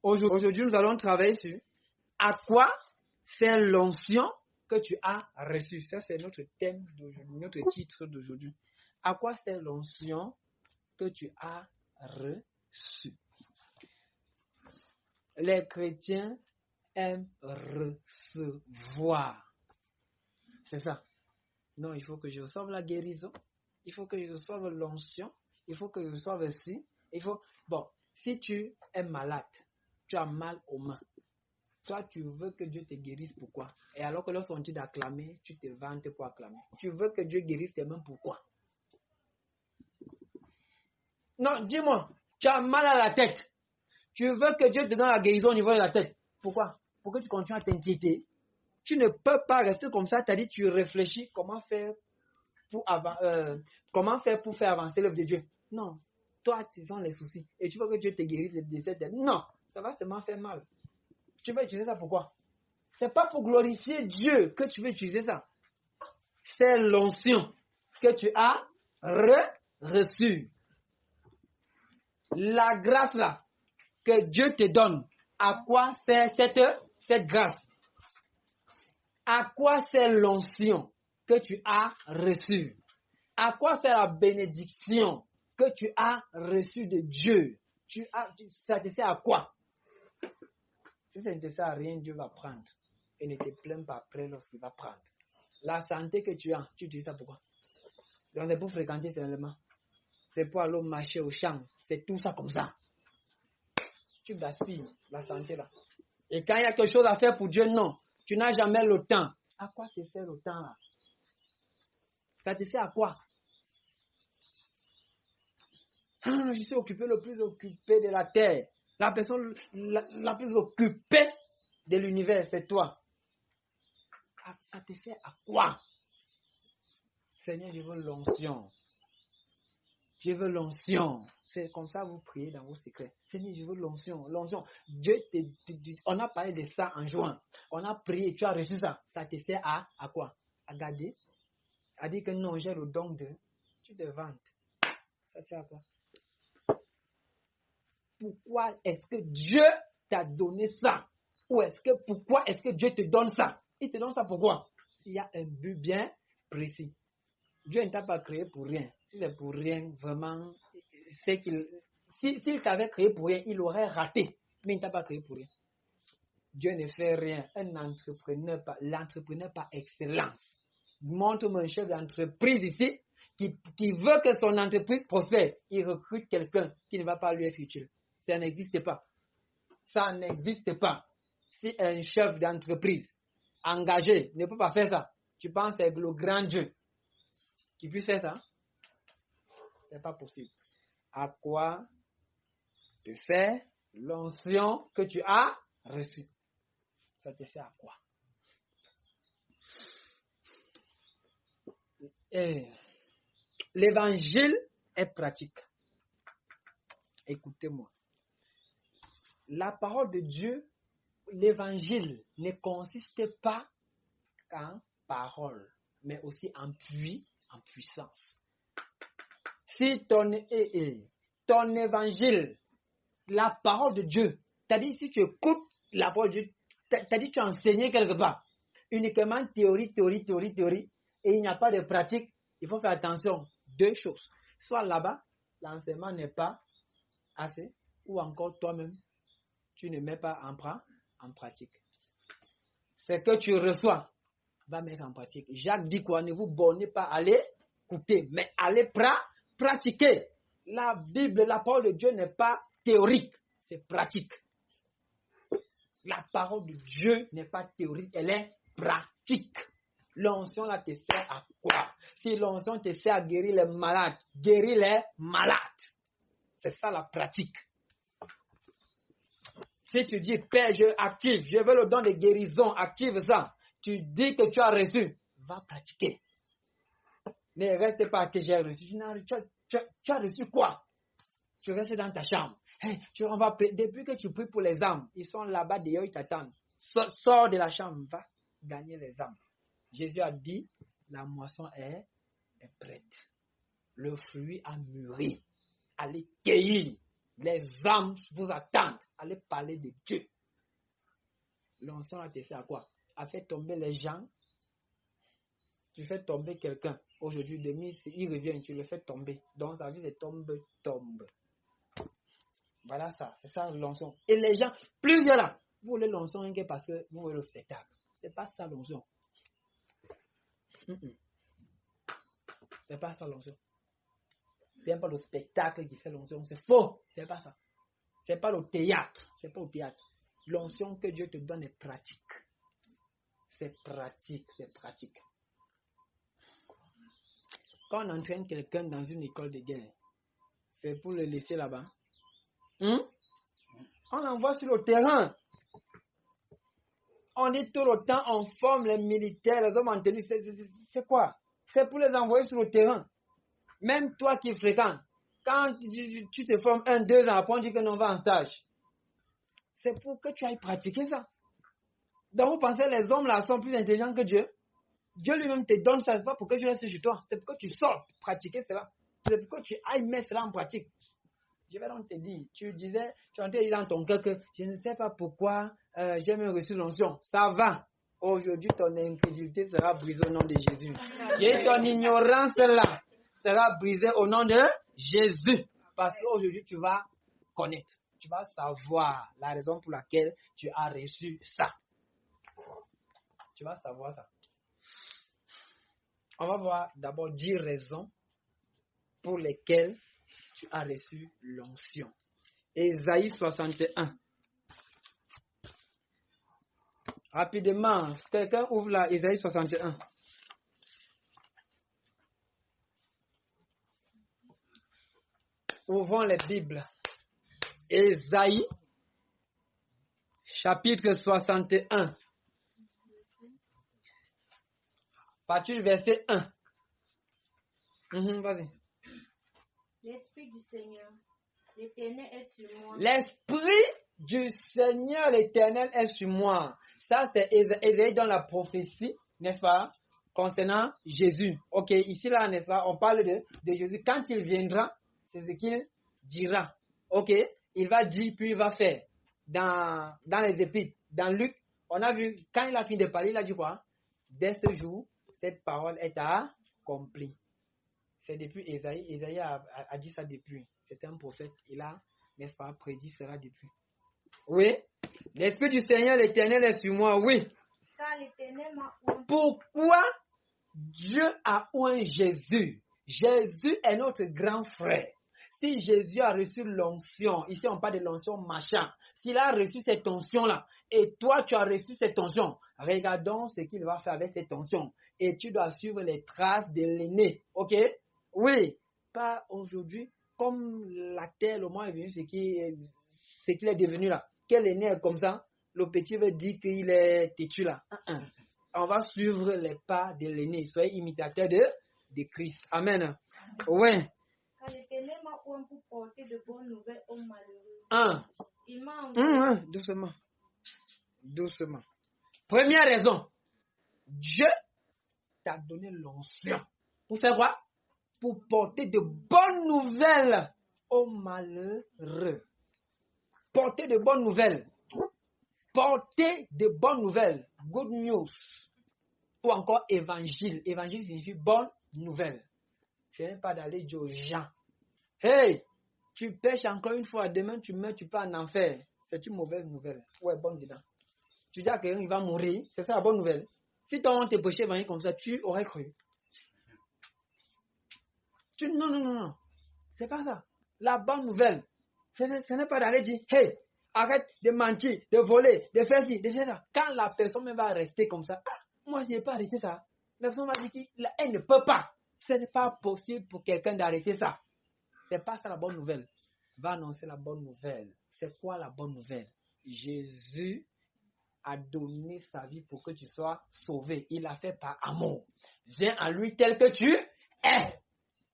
Aujourd'hui, nous allons travailler sur à quoi sert l'onction que tu as reçue. Ça, c'est notre thème d'aujourd'hui, notre titre d'aujourd'hui. À quoi sert l'onction que tu as reçue? Les chrétiens aiment recevoir. C'est ça. Non, il faut que je reçoive la guérison. Il faut que je reçoive l'onction. Il faut que je reçoive ci. Bon, si tu es malade, tu as mal aux mains. Toi, tu veux que Dieu te guérisse, pourquoi? Et alors que lorsqu'on dit d'acclamer, tu te vantes pour acclamer. Tu veux que Dieu guérisse tes mains, pourquoi? Non, dis-moi, tu as mal à la tête. Tu veux que Dieu te donne la guérison au niveau de la tête. Pourquoi? Pourquoi tu continues à t'inquiéter? Tu ne peux pas rester comme ça, c'est-à-dire tu réfléchis comment faire pour faire avancer l'œuvre de Dieu. Non, toi, tu sens les soucis et tu veux que Dieu te guérisse de cette tête. Non, ça va seulement faire mal. Tu veux utiliser ça pourquoi? C'est pas pour glorifier Dieu que tu veux utiliser ça. C'est l'onction que tu as reçue. La grâce là que Dieu te donne, à quoi sert cette grâce? À quoi sert l'onction que tu as reçue? À quoi sert la bénédiction que tu as reçue de Dieu? Ça te sert à quoi? Si ça ne te sert à rien, Dieu va prendre. Et ne te plains pas après lorsqu'il va prendre. La santé que tu as, tu utilises ça pourquoi? Donc c'est pour fréquenter seulement. C'est pour aller marcher au champ. C'est tout ça comme ça. Tu gaspilles la santé là. Et quand il y a quelque chose à faire pour Dieu, non. Tu n'as jamais le temps. À quoi te sert le temps là? Ça te sert à quoi? Je suis le plus occupé de la terre. La personne la plus occupée de l'univers, c'est toi. Ça te sert à quoi? Seigneur, je veux l'onction. Je veux l'onction. C'est comme ça que vous priez dans vos secrets. Seigneur, je veux l'onction. L'onction. On a parlé de ça en juin. On a prié, tu as reçu ça. Ça te sert à quoi? À garder? À dire que non, j'ai le don de... Tu te vantes. Ça sert à quoi? Pourquoi est-ce que Dieu t'a donné ça? Pourquoi est-ce que Dieu te donne ça? Il te donne ça pourquoi? Il y a un but bien précis. Dieu ne t'a pas créé pour rien. Si c'est pour rien, vraiment, c'est s'il t'avait créé pour rien, il aurait raté. Mais il ne t'a pas créé pour rien. Dieu ne fait rien. L'entrepreneur par excellence. Montre-moi un chef d'entreprise ici qui veut que son entreprise prospère. Il recrute quelqu'un qui ne va pas lui être utile. Ça n'existe pas. Ça n'existe pas. Si un chef d'entreprise engagé ne peut pas faire ça, tu penses que c'est le grand Dieu qui puisse faire ça? C'est pas possible. À quoi te sert l'onction que tu as reçue? Ça te sert à quoi? L'évangile est pratique. Écoutez-moi. La parole de Dieu, l'évangile ne consiste pas en parole, mais aussi en puissance. Si ton évangile, la parole de Dieu, c'est-à-dire si tu écoutes la parole de Dieu, c'est-à-dire tu as enseigné quelque part, uniquement théorie, et il n'y a pas de pratique, il faut faire attention. Deux choses. Soit là-bas, l'enseignement n'est pas assez, ou encore toi-même, tu ne mets pas en pratique. Ce que tu reçois, va mettre en pratique. Jacques dit quoi? Ne vous bornez pas à l'écouter, mais allez pratiquer. La Bible, la parole de Dieu n'est pas théorique, c'est pratique. La parole de Dieu n'est pas théorique, elle est pratique. L'onction là te sert à quoi? Si l'onction te sert à guérir les malades, guéris les malades. C'est ça la pratique. Si tu dis, Père, je veux le don de guérison, active ça. Tu dis que tu as reçu, va pratiquer. Ne reste pas que j'ai reçu. Tu as reçu quoi? Tu restes dans ta chambre. Hey, depuis que tu pries pour les âmes, ils sont là-bas, d'ailleurs, ils t'attendent. Sors de la chambre, va gagner les âmes. Jésus a dit, la moisson est prête. Le fruit a mûri. Allez cueillir. Les hommes vous attendent. Allez parler de Dieu. L'onction là, tu sais à quoi? À faire tomber les gens. Tu fais tomber quelqu'un. Aujourd'hui, demain, il revient, tu le fais tomber. Donc, sa vie, c'est tombe. Voilà ça. C'est ça l'onction. Et les gens, plusieurs là, vous voulez l'onction parce que vous voulez le spectacle. C'est pas ça l'onction. C'est pas ça l'onction. C'est pas le spectacle qui fait l'onction. C'est faux. C'est pas ça. C'est pas le théâtre. C'est pas au théâtre. L'onction que Dieu te donne est pratique. C'est pratique. C'est pratique. Quand on entraîne quelqu'un dans une école de guerre, c'est pour le laisser là-bas. On l'envoie sur le terrain. On dit tout le temps, on forme les militaires, les hommes en tenue. C'est quoi? C'est pour les envoyer sur le terrain. Même toi qui fréquentes, quand tu te formes 1-2 ans, après on dit que l'on va en stage. C'est pour que tu ailles pratiquer ça. Donc vous pensez que les hommes là sont plus intelligents que Dieu? Dieu lui-même te donne ça, c'est pas pour que tu restes chez toi. C'est pour que tu sors pratiquer cela. C'est pour que tu ailles mettre cela en pratique. Je vais donc te dire, tu entends dire dans ton cœur que je ne sais pas pourquoi j'ai même reçu l'onction. Ça va. Aujourd'hui, ton incrédulité sera brisée au nom de Jésus. Et ton ignorance là sera brisée au nom de Jésus. Parce qu'aujourd'hui, tu vas connaître. Tu vas savoir la raison pour laquelle tu as reçu ça. Tu vas savoir ça. On va voir d'abord 10 raisons pour lesquelles tu as reçu l'onction. Ésaïe 61. Rapidement, quelqu'un ouvre là, Ésaïe 61. Ouvrons les Bibles. Ésaïe, chapitre 61. Partir du verset 1. Vas-y. L'Esprit du Seigneur, l'Éternel est sur moi. L'Esprit du Seigneur, l'Éternel est sur moi. Ça, c'est Ésaïe dans la prophétie, n'est-ce pas, concernant Jésus. Ok, ici, là, n'est-ce pas, on parle de Jésus. Quand il viendra, c'est ce qu'il dira. Ok, il va dire, puis il va faire. Dans les Épîtres, dans Luc, on a vu, quand il a fini de parler, il a dit quoi? Dès ce jour, cette parole est accomplie. C'est depuis Ésaïe. Ésaïe a dit ça depuis. C'était un prophète. Il a, n'est-ce pas, prédit cela depuis. Oui. L'Esprit du Seigneur, l'Éternel est sur moi. Oui. Car l'Éternel m'a oint. Pourquoi Dieu a oint Jésus? Jésus est notre grand frère. Si Jésus a reçu l'onction, ici on parle de l'onction machin, s'il a reçu cette onction-là, et toi tu as reçu cette onction, regardons ce qu'il va faire avec cette onction. Et tu dois suivre les traces de l'aîné. Ok? Oui, pas aujourd'hui, comme la terre, le monde est venu, ce qu'il est devenu là. Quel aîné est comme ça? Le petit veut dire qu'il est têtu là. On va suivre les pas de l'aîné. Soyez imitateurs de Christ. Amen. Ouais. Car l'Éternel m'a oint pour porter de bonnes nouvelles aux malheureux. Il m'a envoyé. Doucement. Première raison. Dieu t'a donné l'onction. Pour faire quoi? Pour porter de bonnes nouvelles aux malheureux. Porter de bonnes nouvelles. Porter de bonnes nouvelles. Good news. Ou encore évangile. Évangile signifie bonne nouvelle. Ce n'est pas d'aller dire aux gens. Hey, tu pêches encore une fois, demain tu meurs, tu pars en enfer. C'est une mauvaise nouvelle. Ouais, bonne dedans. Tu dis à quelqu'un qu'il va mourir, c'est ça la bonne nouvelle. Si ton honte te péché évangile comme ça, tu aurais cru. Non. C'est pas ça. La bonne nouvelle, ce n'est pas d'aller dire, hey, arrête de mentir, de voler, de faire ci, de faire ça. Quand la personne va rester comme ça, moi je n'ai pas arrêté ça. La personne va dire qu'elle ne peut pas. Ce n'est pas possible pour quelqu'un d'arrêter ça. C'est pas ça la bonne nouvelle. Va annoncer la bonne nouvelle. C'est quoi la bonne nouvelle? Jésus a donné sa vie pour que tu sois sauvé. Il l'a fait par amour. Viens à lui tel que tu es.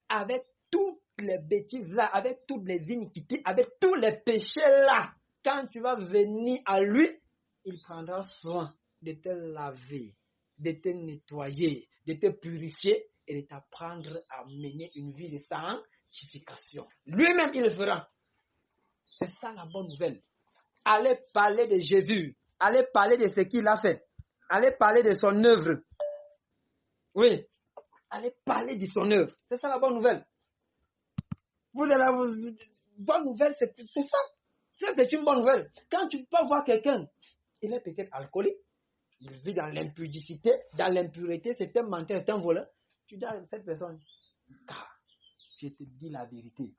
Avec toutes les bêtises là, avec toutes les iniquités, avec tous les péchés là. Quand tu vas venir à lui, il prendra soin de te laver, de te nettoyer, de te purifier et de t'apprendre à mener une vie de sanctification. Lui-même, il le fera. C'est ça la bonne nouvelle. Allez parler de Jésus. Allez parler de ce qu'il a fait. Allez parler de son œuvre. Oui. Allez parler de son œuvre. C'est ça la bonne nouvelle. Bonne nouvelle, c'est ça. C'est une bonne nouvelle. Quand tu peux voir quelqu'un, il est peut-être alcoolique, il vit dans l'impudicité, dans l'impureté, c'est un menteur, c'est un voleur. Tu dis à cette personne, car je te dis la vérité,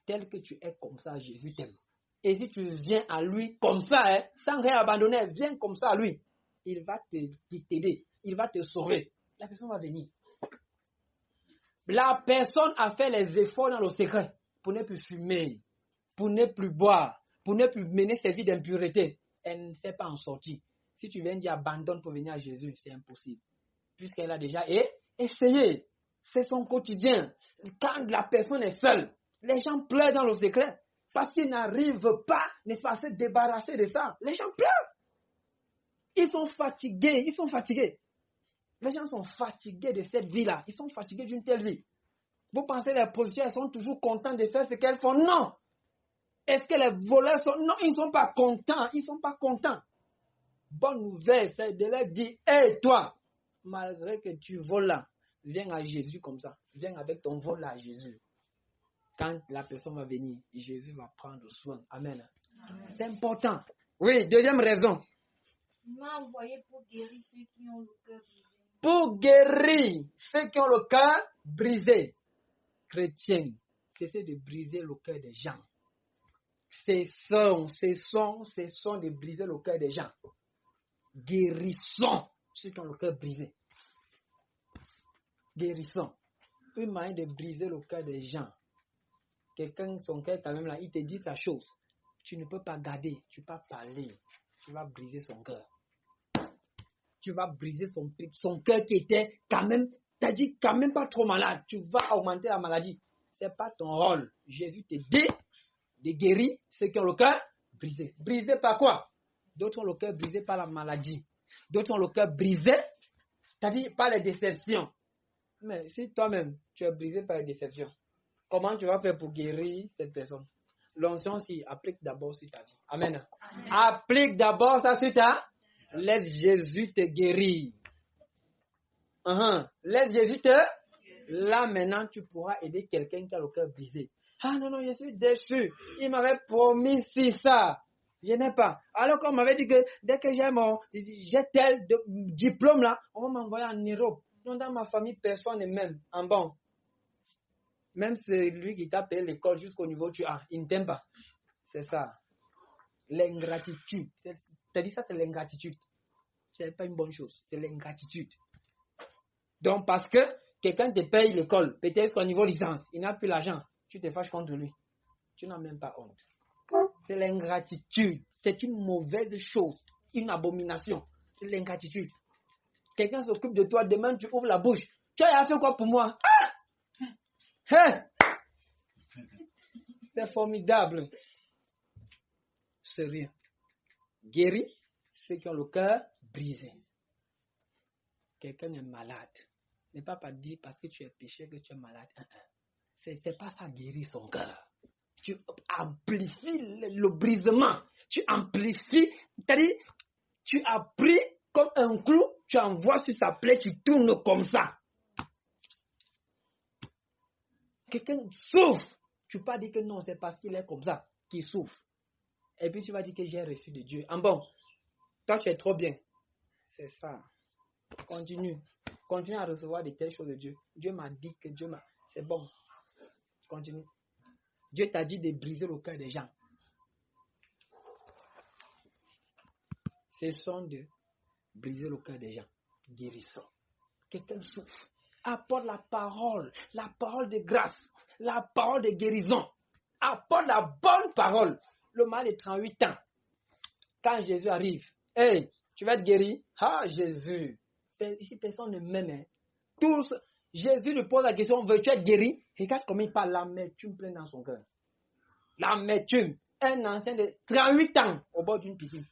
tel que tu es comme ça, Jésus t'aime. Et si tu viens à lui comme ça, sans rien abandonner, viens comme ça à lui, il va t'aider, il va te sauver. La personne va venir. La personne a fait les efforts dans le secret pour ne plus fumer, pour ne plus boire, pour ne plus mener sa vie d'impureté. Elle ne s'est pas en sortie. Si tu viens dire abandonne pour venir à Jésus, c'est impossible. Puisqu'elle a déjà essayé. C'est son quotidien. Quand la personne est seule, les gens pleurent dans le secret parce qu'ils n'arrivent pas, n'est-ce pas, à se débarrasser de ça. Les gens pleurent. Ils sont fatigués. Les gens sont fatigués de cette vie-là. Ils sont fatigués d'une telle vie. Vous pensez que les prostituées, elles sont toujours contentes de faire ce qu'elles font? Non. Est-ce que les voleurs sont... Non, ils ne sont pas contents. Ils ne sont pas contents. Bonne nouvelle, c'est de leur dire, hé toi, malgré que tu voles là, viens à Jésus comme ça. Viens avec ton vol là à Jésus. Quand la personne va venir, Jésus va prendre soin. Amen. Amen. C'est important. Oui, deuxième raison. Il m'a envoyé pour guérir ceux qui ont le cœur brisé. Pour guérir ceux qui ont le cœur brisé. Chrétiens, cessez de briser le cœur des gens. Cessons de briser le cœur des gens. Guérissons ceux qui ont le cœur brisé. Guérissons. Une manière de briser le cœur des gens. Quelqu'un, son cœur quand même là, il te dit sa chose. Tu ne peux pas garder, tu ne peux pas parler. Tu vas briser son cœur. Tu vas briser son cœur qui était quand même, t'as dit quand même pas trop malade. Tu vas augmenter la maladie. Ce n'est pas ton rôle. Jésus te dit de guérir ceux qui ont le cœur brisé. Brisé par quoi? D'autres ont le cœur brisé par la maladie. D'autres ont le cœur brisé, c'est-à-dire par les déceptions. Mais si toi-même, tu es brisé par les déceptions, comment tu vas faire pour guérir cette personne? L'onction s'y applique d'abord sur ta vie. Amen. Amen. Applique d'abord ça sur ta. Laisse Jésus te guérir. Laisse Jésus te. Là maintenant, tu pourras aider quelqu'un qui a le cœur brisé. Ah non, je suis déçu. Il m'avait promis ça. Je n'ai pas. Alors qu'on m'avait dit que dès que j'ai tel diplôme là, on va m'envoyer en Europe. Non, dans ma famille, personne n'est même en bon. Même c'est lui qui t'a payé l'école jusqu'au niveau tu as. Il ne t'aime pas. C'est ça. L'ingratitude. T'as dit ça, c'est l'ingratitude. C'est pas une bonne chose. C'est l'ingratitude. Donc, parce que quelqu'un te paye l'école, peut-être qu'au niveau licence, il n'a plus l'argent. Tu te fâches contre lui. Tu n'as même pas honte. C'est l'ingratitude. C'est une mauvaise chose. Une abomination. C'est l'ingratitude. Quelqu'un s'occupe de toi, demain tu ouvres la bouche. Tu as fait quoi pour moi? Hey! C'est formidable. Sérieux. Guéris ceux qui ont le cœur brisé. Quelqu'un est malade. Ne pas dire parce que tu es péché que tu es malade. C'est pas ça guérir son cœur. Tu amplifies le brisement. Tu amplifies. C'est-à-dire, tu as pris comme un clou, tu envoies sur sa plaie, tu tournes comme ça. Quelqu'un souffre. Tu ne peux pas dire que non, c'est parce qu'il est comme ça qu'il souffre. Et puis tu vas dire que j'ai reçu de Dieu. Bon, toi tu es trop bien. C'est ça. Continue. Continue à recevoir de telles choses de Dieu. Dieu m'a dit que c'est bon. Continue. Dieu t'a dit de briser le cœur des gens. Cessons de briser le cœur des gens. Guérissons. Quelqu'un souffre. Apporte la parole de grâce, la parole de guérison. Apporte la bonne parole. Le mal de 38 ans. Quand Jésus arrive, hey, tu vas être guéri. Ah, Jésus. Ici, personne ne m'aime. Tous, Jésus lui pose la question, veux-tu être guéri? Regarde comment il parle, l'amertume pleine dans son cœur. L'amertume. Un ancien de 38 ans au bord d'une piscine.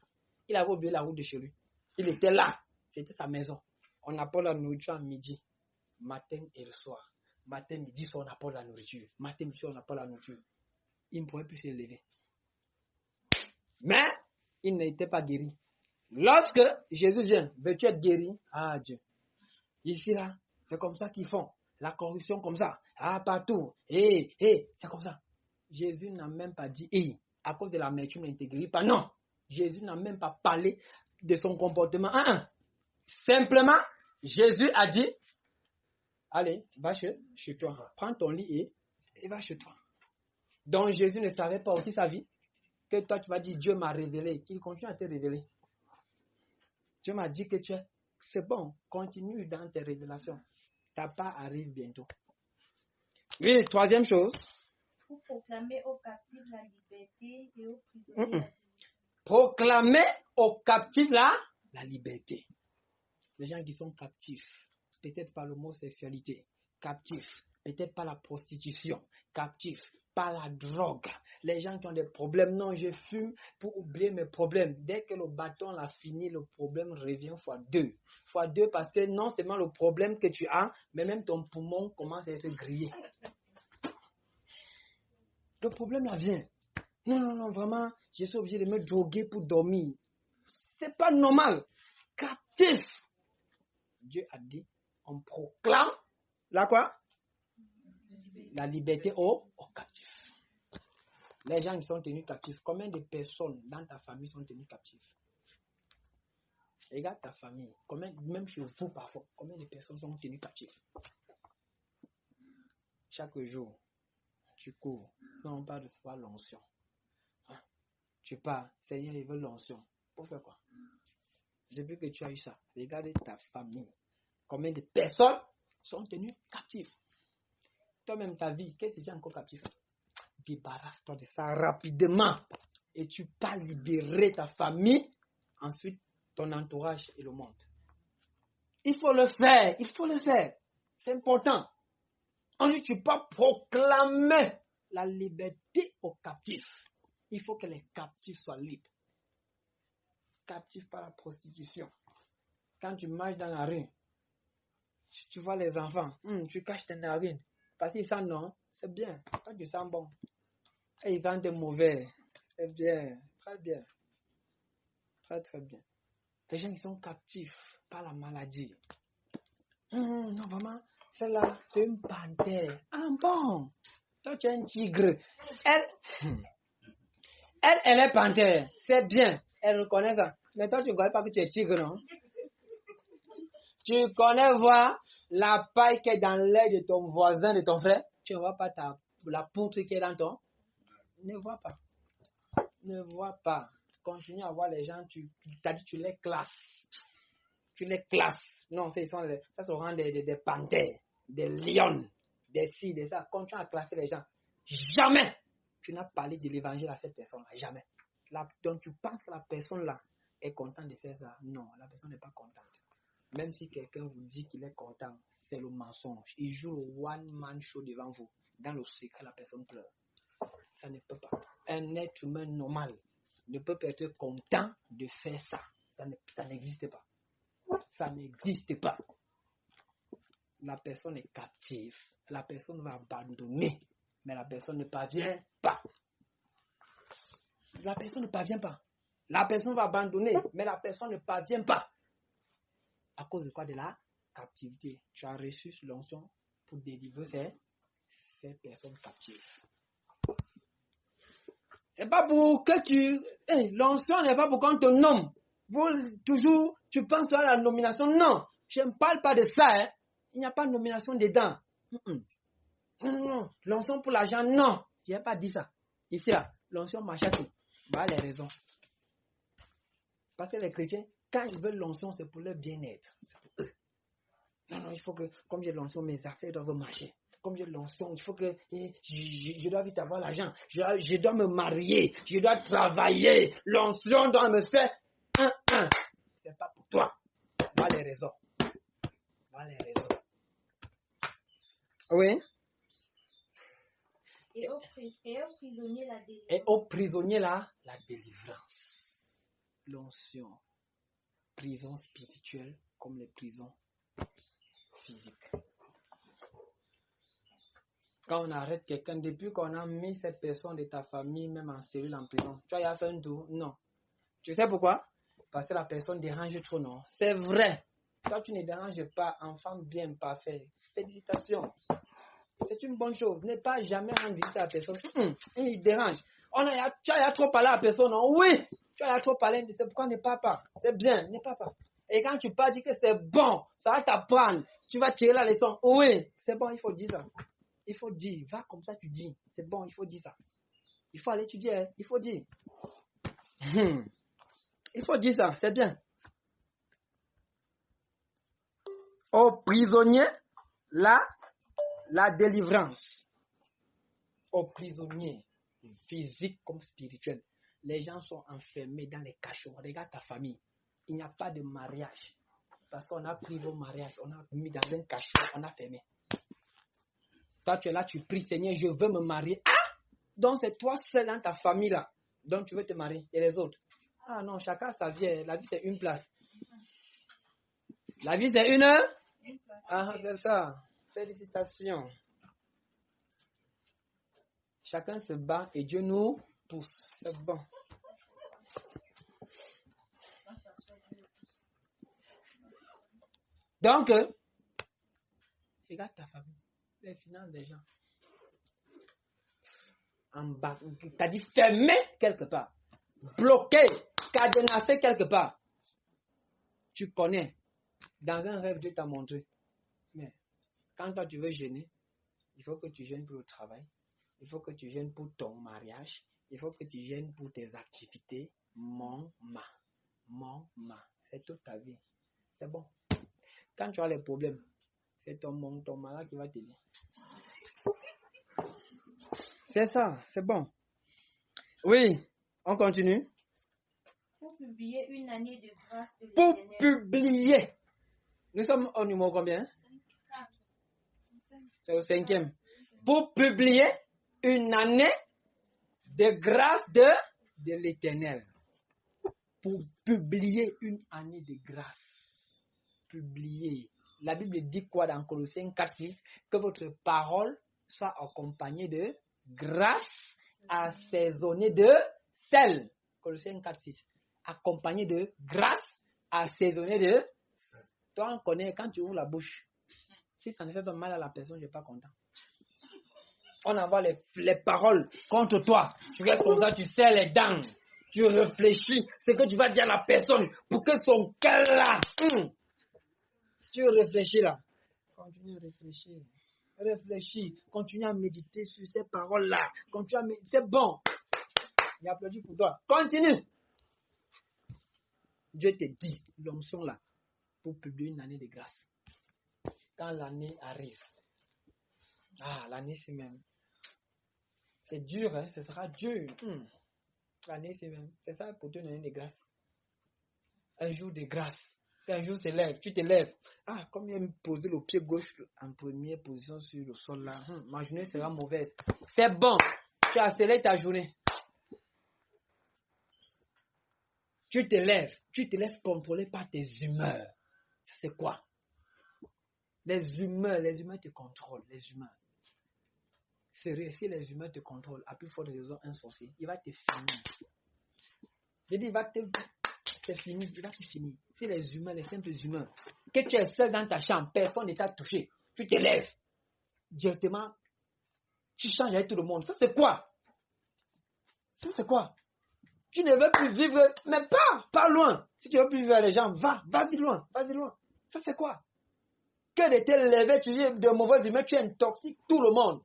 Il avait oublié la route de chez lui. Il était là. C'était sa maison. On apporte la nourriture à midi, matin et le soir. Matin, midi, soir, on apporte la nourriture. Matin, midi, on apporte la nourriture. Il ne pouvait plus se lever. Mais il n'était pas guéri. Lorsque Jésus vient, veux-tu être guéri? Ah Dieu. Ici là, c'est comme ça qu'ils font. La corruption comme ça. Ah, partout. C'est comme ça. Jésus n'a même pas dit, à cause de l'amertume, il ne te guérit pas. Non. Jésus n'a même pas parlé de son comportement. Simplement, Jésus a dit, allez, va chez toi. Prends ton lit et va chez toi. Donc Jésus ne savait pas aussi sa vie. Que toi, tu vas dire, Dieu m'a révélé. Qu'il continue à te révéler. Dieu m'a dit que c'est bon. Continue dans tes révélations. Ta part arrive bientôt. Oui, troisième chose. Pour proclamer aux captifs la liberté et aux prisonniers. Proclamer aux captifs la liberté. Les gens qui sont captifs, peut-être par l'homosexualité, captifs, peut-être par la prostitution, captifs par la drogue. Les gens qui ont des problèmes, non, je fume pour oublier mes problèmes. Dès que le bâton l'a fini, le problème revient fois 2. Fois 2 parce que non seulement le problème que tu as, mais même ton poumon commence à être grillé. Le problème là vient. Non, vraiment, je suis obligé de me droguer pour dormir. C'est pas normal. Captif. Dieu a dit, on proclame la quoi? La liberté aux captifs. Les gens qui sont tenus captifs, combien de personnes dans ta famille sont tenues captives? Regarde ta famille, même chez vous parfois, combien de personnes sont tenues captives? Chaque jour, tu cours, non pas de recevoir l'onction. Tu pars, Seigneur, il veut l'onction. Pour faire quoi? Depuis que tu as eu ça, regarde ta famille. Combien de personnes sont tenues captives? Toi-même, ta vie, qu'est-ce que tu es encore captif? Débarrasse-toi de ça rapidement. Et tu peux libérer ta famille, ensuite ton entourage et le monde. Il faut le faire, C'est important. Ensuite, tu peux proclamer la liberté aux captifs. Il faut que les captifs soient libres. Captifs par la prostitution. Quand tu marches dans la rue, tu vois les enfants, tu caches tes narines. Parce qu'ils sentent non, c'est bien. Toi, tu sens bon. Et ils sentent mauvais. C'est bien, très bien. Très, très bien. Les gens qui sont captifs par la maladie. Non, vraiment, celle-là, c'est une panthère. Ah bon? Toi, tu es un tigre. Elle est panthère. C'est bien. Elle reconnaît ça. Mais toi, tu ne connais pas que tu es tigre, non? Tu connais voir la paille qui est dans l'œil de ton voisin, de ton frère. Tu ne vois pas la poutre qui est dans ton. Ne vois pas. Ne vois pas. Continue à voir les gens. Tu les classes. Tu les classes. Non, ça se rend des panthères, des lions, des ci, des ça. Continue à classer les gens. Jamais tu n'as parlé de l'évangile à cette personne-là. Jamais. Donc tu penses que la personne-là est contente de faire ça. Non, la personne n'est pas contente. Même si quelqu'un vous dit qu'il est content, c'est le mensonge. Il joue le one-man show devant vous. Dans le secret, la personne pleure. Ça ne peut pas. Un être humain normal ne peut pas être content de faire ça. Ça n'existe pas. Ça n'existe pas. La personne est captive. La personne va abandonner. Mais la personne ne parvient pas. La personne ne parvient pas. La personne va abandonner. Mais la personne ne parvient pas. À cause de quoi? De la captivité. Tu as reçu l'onction pour délivrer ces personnes captives. C'est pas pour que l'onction n'est pas pour qu'on te nomme. Toujours, tu penses à la nomination. Non, je ne parle pas de ça. Hein. Il n'y a pas de nomination dedans. Non. L'onction pour l'argent, non. Je n'ai pas dit ça. Ici, là, l'onction marche. Les raisons. Parce que les chrétiens, quand ils veulent l'onction, c'est pour leur bien-être. C'est pour eux. Non, il faut que, comme j'ai l'onction, mes affaires doivent marcher. Comme j'ai l'onction, il faut que je dois vite avoir l'argent. Je dois me marier. Je dois travailler. L'onction doit me faire C'est pas pour toi. Voilà les raisons. Oui. Et aux prisonniers la délivrance. Et aux prisonniers la délivrance. L'onction. Prison spirituelle comme les prisons physiques. Quand on arrête quelqu'un, depuis qu'on a mis cette personne de ta famille, même en cellule, en prison, tu vois, il a fait un tour? Non. Tu sais pourquoi? Parce que la personne dérange trop, non? C'est vrai. Toi, tu ne déranges pas, enfant bien parfait. Félicitations. C'est une bonne chose. N'aie pas jamais rendre visite à la personne. Il dérange. Tu as trop parlé à la personne, non? Oui. Tu as trop parlé, c'est pourquoi ne parle pas. C'est bien, ne parle pas. Et quand tu parles, dis que c'est bon, ça va t'apprendre. Tu vas tirer la leçon. Oui, c'est bon, il faut dire ça. Il faut dire, va comme ça, tu dis. C'est bon, il faut dire ça. Il faut aller étudier, il faut dire. Il faut dire ça, c'est bien. Aux prisonniers, la délivrance. Aux prisonniers, physiques comme spirituels. Les gens sont enfermés dans les cachots. Regarde ta famille. Il n'y a pas de mariage. Parce qu'on a pris vos mariages. On a mis dans un cachot. On a fermé. Toi, tu es là, tu pries, Seigneur, je veux me marier. Ah! Donc, c'est toi seul dans ta famille là. Donc, tu veux te marier. Et les autres? Ah non, chacun sa vie. La vie, c'est une place. La vie, c'est une place. Ah, c'est ça. Félicitations. Chacun se bat et Dieu nous pousse. C'est bon. Donc, regarde ta famille. Les finances des gens. En bas. T'as dit fermé quelque part. Bloqué. Cadenassé quelque part. Tu connais. Dans un rêve, Dieu t'a montré. Mais quand toi tu veux jeûner, il faut que tu jeûnes pour le travail. Il faut que tu jeûnes pour ton mariage. Il faut que tu jeûnes pour tes activités. C'est toute ta vie. C'est bon. Quand tu as les problèmes, c'est ton malade qui va t'aider. C'est ça, c'est bon. Oui, on continue. Pour publier une année de grâce de Pour l'Éternel. publier. Nous sommes au numéro combien? C'est au 5e. Pour publier une année de grâce de l'Éternel. Pour publier une année de grâce. Publier. La Bible dit quoi dans Colossiens 4:6? Que votre parole soit accompagnée de grâce assaisonnée de sel. Colossiens 4:6. Accompagnée de grâce assaisonnée de sel. Toi, on connaît quand tu ouvres la bouche. Si ça ne fait pas mal à la personne, je ne suis pas content. On envoie les paroles contre toi. Tu restes comme ça, tu serres les dents. Tu réfléchis ce que tu vas dire à la personne pour que son cœur là. Tu réfléchis là. Continue à réfléchir. Réfléchis. Continue à méditer sur ces paroles-là. C'est bon. Il a applaudi pour toi. Continue. Dieu te dit, l'onction là, pour publier une année de grâce. Quand l'année arrive. L'année c'est même. C'est dur, hein? Ce sera dur. L'année c'est même. C'est ça pour te donner de grâce. Un jour de grâce. Un jour se lève, tu te lèves. Comme il me poser le pied gauche en première position sur le sol là. Ma journée sera mauvaise. C'est bon. Tu accélères ta journée. Tu te lèves. Tu te laisses contrôler par tes humeurs. Ça c'est quoi? Les humeurs te contrôlent. Les humains. Sérieux, si les humains te contrôlent, à plus forte raison, un sorcier, il va te finir. Je dis, c'est fini, il va te finir. Si les humains, les simples humains, que tu es seul dans ta chambre, personne ne t'a touché, tu te lèves, directement, tu changes avec tout le monde. Ça c'est quoi? Ça c'est quoi? Tu ne veux plus vivre, mais pas loin. Si tu ne veux plus vivre avec les gens, vas-y loin. Ça c'est quoi? Que de te lever, tu es de mauvaises humeurs, tu intoxiques tout le monde.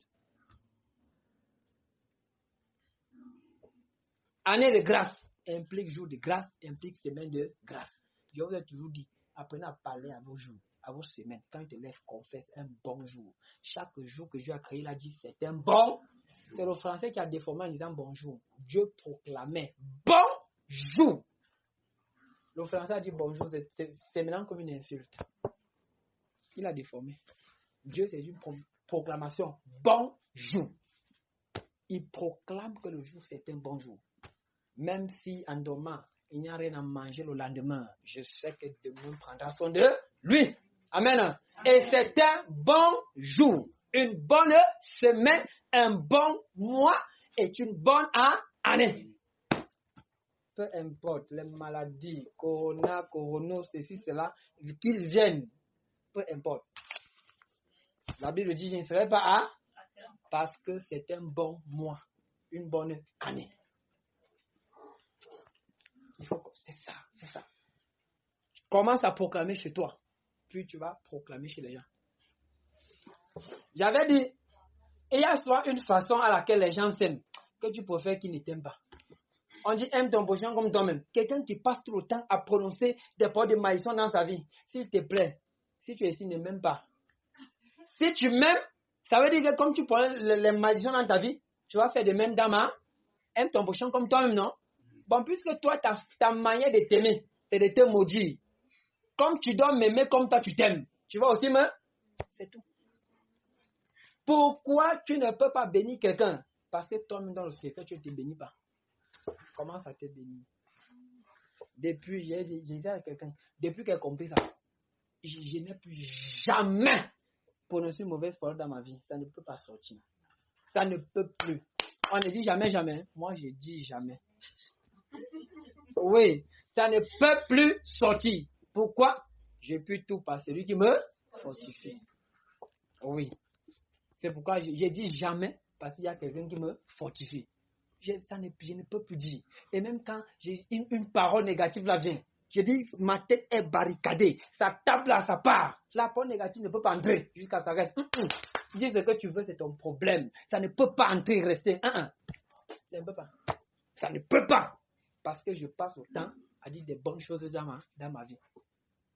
Année de grâce implique jour de grâce, implique semaine de grâce. Je vous ai toujours dit, apprenez à parler à vos jours, à vos semaines. Quand tu te lèves, confesse un bon jour. Chaque jour que Dieu a créé, il a dit, c'est un bon. C'est le français qui a déformé en disant bonjour. Dieu proclamait bonjour. Le français a dit bonjour, c'est maintenant comme une insulte. Il a déformé. Dieu, c'est une proclamation. Bonjour. Il proclame que le jour, c'est un bon jour. Même si en dormant, il n'y a rien à manger le lendemain, je sais que demain prendra soin de lui. Amen. Et c'est un bon jour. une bonne semaine, un bon mois et une bonne année. Peu importe les maladies, corona, ceci, cela, qu'ils viennent, peu importe. La Bible dit, je ne serai pas parce que c'est un bon mois, une bonne année. C'est ça. Commence à proclamer chez toi, puis tu vas proclamer chez les gens. J'avais dit, il y a soit une façon à laquelle les gens s'aiment, que tu préfères qu'ils ne t'aiment pas. On dit aime ton prochain comme toi-même. Quelqu'un qui passe tout le temps à prononcer des paroles de malédiction dans sa vie, s'il te plaît, si tu es ici, ne m'aime pas. Si tu m'aimes, ça veut dire que comme tu prends les malédictions dans ta vie, tu vas faire de même dame. Aime ton prochain comme toi-même, non? Bon, puisque toi, ta manière de t'aimer, c'est de te maudire. Comme tu dois m'aimer comme toi, tu t'aimes. Tu vas aussi m'aimer? C'est tout. Pourquoi tu ne peux pas bénir quelqu'un? Parce que toi-même dans le secret, tu ne te bénis pas. Commence à te bénir. Depuis, j'ai dit à quelqu'un, depuis qu'elle a compris ça, je n'ai plus jamais prononcé une mauvaise parole dans ma vie. Ça ne peut pas sortir. Ça ne peut plus. On ne dit jamais, jamais. Moi, je dis jamais. Oui, ça ne peut plus sortir. Pourquoi? J'ai pu tout par celui qui me fortifie. Oui. C'est pourquoi j'ai dit jamais, parce qu'il y a quelqu'un qui me fortifie. Je ne peux plus dire. Et même quand j'ai une parole négative là vient, je dis ma tête est barricadée. Ça tape là, ça part. La parole négative ne peut pas entrer jusqu'à ça reste. Dis ce que tu veux, c'est ton problème. Ça ne peut pas entrer, rester. Ça ne peut pas. Ça ne peut pas. Parce que je passe le temps à dire des bonnes choses dans ma vie.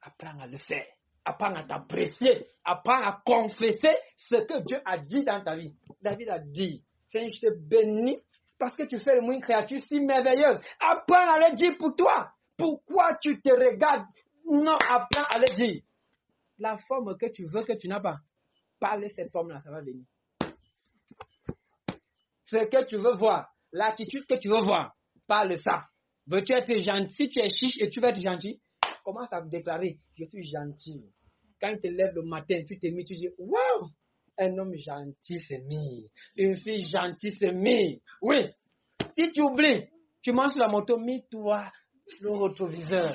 Apprends à le faire. Apprends à t'apprécier. Apprends à confesser ce que Dieu a dit dans ta vie. David a dit, Seigneur, je te bénis parce que tu fais de moi une créature si merveilleuse. Apprends à le dire pour toi. Pourquoi tu te regardes? Non, apprends à le dire. La forme que tu veux, que tu n'as pas. Parle cette forme-là, ça va venir. Ce que tu veux voir, l'attitude que tu veux voir, parle ça. Veux-tu être gentil? Si tu es chiche et tu veux être gentil, commence à déclarer, je suis gentil. Quand tu te lèves le matin, tu t'es mis, tu dis, waouh, un homme gentil c'est mis. Une fille gentille c'est mis. Oui. Si tu oublies, tu montes sur la moto, mets-toi le rétroviseur.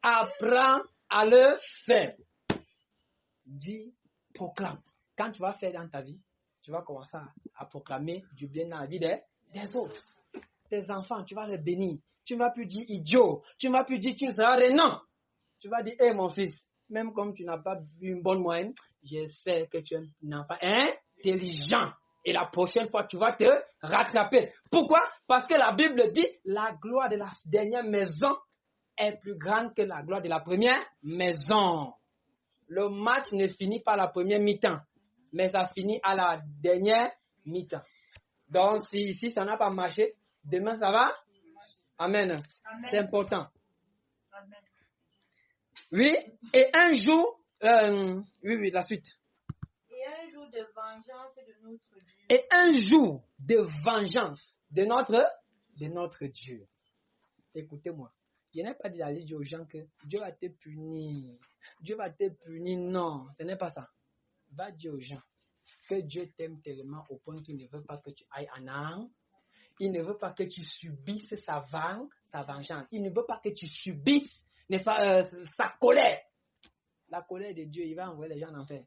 Apprends à le faire. Dis, proclame. Quand tu vas faire dans ta vie, tu vas commencer à proclamer du bien dans la vie des autres. Tes enfants, tu vas les bénir. Tu ne vas plus dire idiot. Tu ne vas plus dire tu ne seras rien. Non. Tu vas dire, hé mon fils, même comme tu n'as pas eu une bonne moyenne, je sais que tu es un enfant intelligent. Et la prochaine fois, tu vas te rattraper. Pourquoi? Parce que la Bible dit, la gloire de la dernière maison est plus grande que la gloire de la première maison. Le match ne finit pas à la première mi-temps, mais ça finit à la dernière mi-temps. Donc, si ça n'a pas marché, demain ça va? Amen. Amen. C'est important. Amen. Oui, et un jour, oui, la suite. Et un jour de vengeance de notre Dieu. Et un jour de vengeance de notre Dieu. Écoutez-moi. Je n'ai pas dit d'aller dire aux gens que Dieu va te punir. Dieu va te punir. Non, ce n'est pas ça. Va dire aux gens que Dieu t'aime tellement au point qu'il ne veut pas que tu ailles en âme. Il ne veut pas que tu subisses sa vengeance. Il ne veut pas que tu subisses sa colère. La colère de Dieu, il va envoyer les gens en enfer.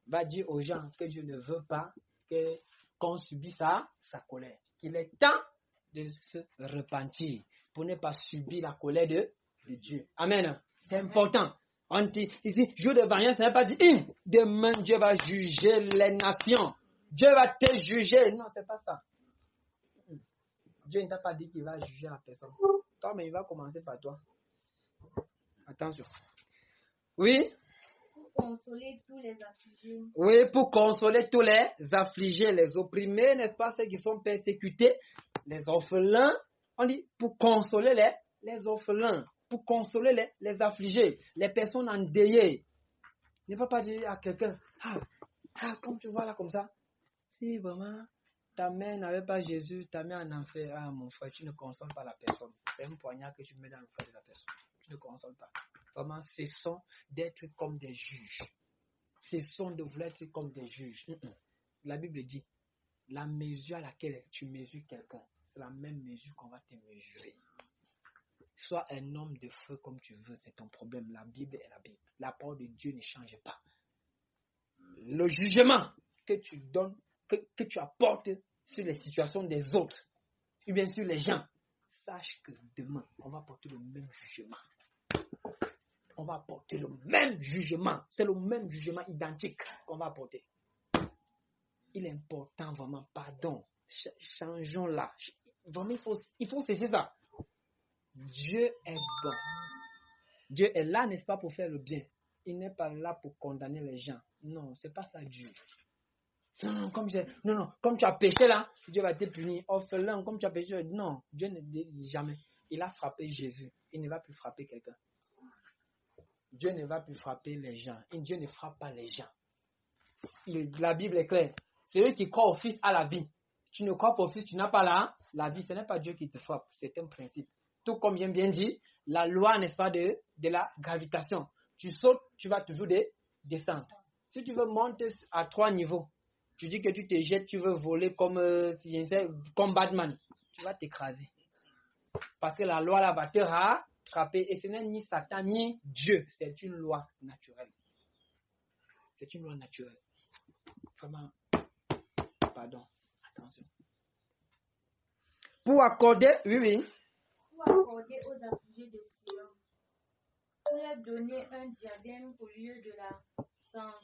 Va dire aux gens que Dieu ne veut pas qu'on subisse sa colère. Qu'il est temps de se repentir pour ne pas subir la colère de Dieu. Amen. C'est important. On dit ici, jour de vengeance, ça ne veut pas dire demain Dieu va juger les nations. Dieu va te juger. Non, c'est pas ça. Dieu ne t'a pas dit qu'il va juger la personne. Toi, mais il va commencer par toi. Attention. Oui? Pour consoler tous les affligés. Oui, pour consoler tous les affligés, les opprimés, n'est-ce pas, ceux qui sont persécutés, les orphelins. On dit pour consoler les orphelins, pour consoler les affligés, les personnes endeuillées. Ne va pas dire à quelqu'un, comme tu vois là comme ça, si vraiment ta mère n'avait pas Jésus, ta mère en enfer, mon frère, tu ne consoles pas la personne. C'est un poignard que tu mets dans le cœur de la personne. Tu ne consoles pas. Vraiment, cessons d'être comme des juges. Ce sont de vouloir être comme des juges. La Bible dit, la mesure à laquelle tu mesures quelqu'un, c'est la même mesure qu'on va te mesurer. Sois un homme de feu comme tu veux, c'est ton problème. La Bible est la Bible. La parole de Dieu ne change pas. Le jugement que tu donnes, que tu apportes sur les situations des autres, ou bien sur les gens, sache que demain, on va porter le même jugement. On va apporter le même jugement. C'est le même jugement identique qu'on va apporter. Il est important, vraiment, pardon. Changeons là. Vraiment, il faut cesser ça. Dieu est bon. Dieu est là, n'est-ce pas, pour faire le bien. Il n'est pas là pour condamner les gens. Non, c'est pas ça, Dieu. Non, comme tu as péché là, Dieu va te punir. Orphelin, comme tu as péché, non, Dieu ne dit jamais. Il a frappé Jésus. Il ne va plus frapper quelqu'un. Dieu ne va plus frapper les gens. Dieu ne frappe pas les gens. La Bible est claire. Celui qui croit au Fils a la vie. Tu ne crois pas au Fils, tu n'as pas la vie. Ce n'est pas Dieu qui te frappe. C'est un principe. Tout comme bien dit, la loi, n'est-ce pas, de la gravitation. Tu sautes, tu vas toujours descendre. Si tu veux monter à 3 niveaux, tu dis que tu te jettes, tu veux voler comme Batman, tu vas t'écraser. Parce que la loi là va te rattraper. Et ce n'est ni Satan ni Dieu. C'est une loi naturelle. C'est une loi naturelle. Vraiment, pardon, attention. Pour accorder, oui. Pour accorder aux affligés de Sion, pour leur donner un diadème au lieu de la cendre.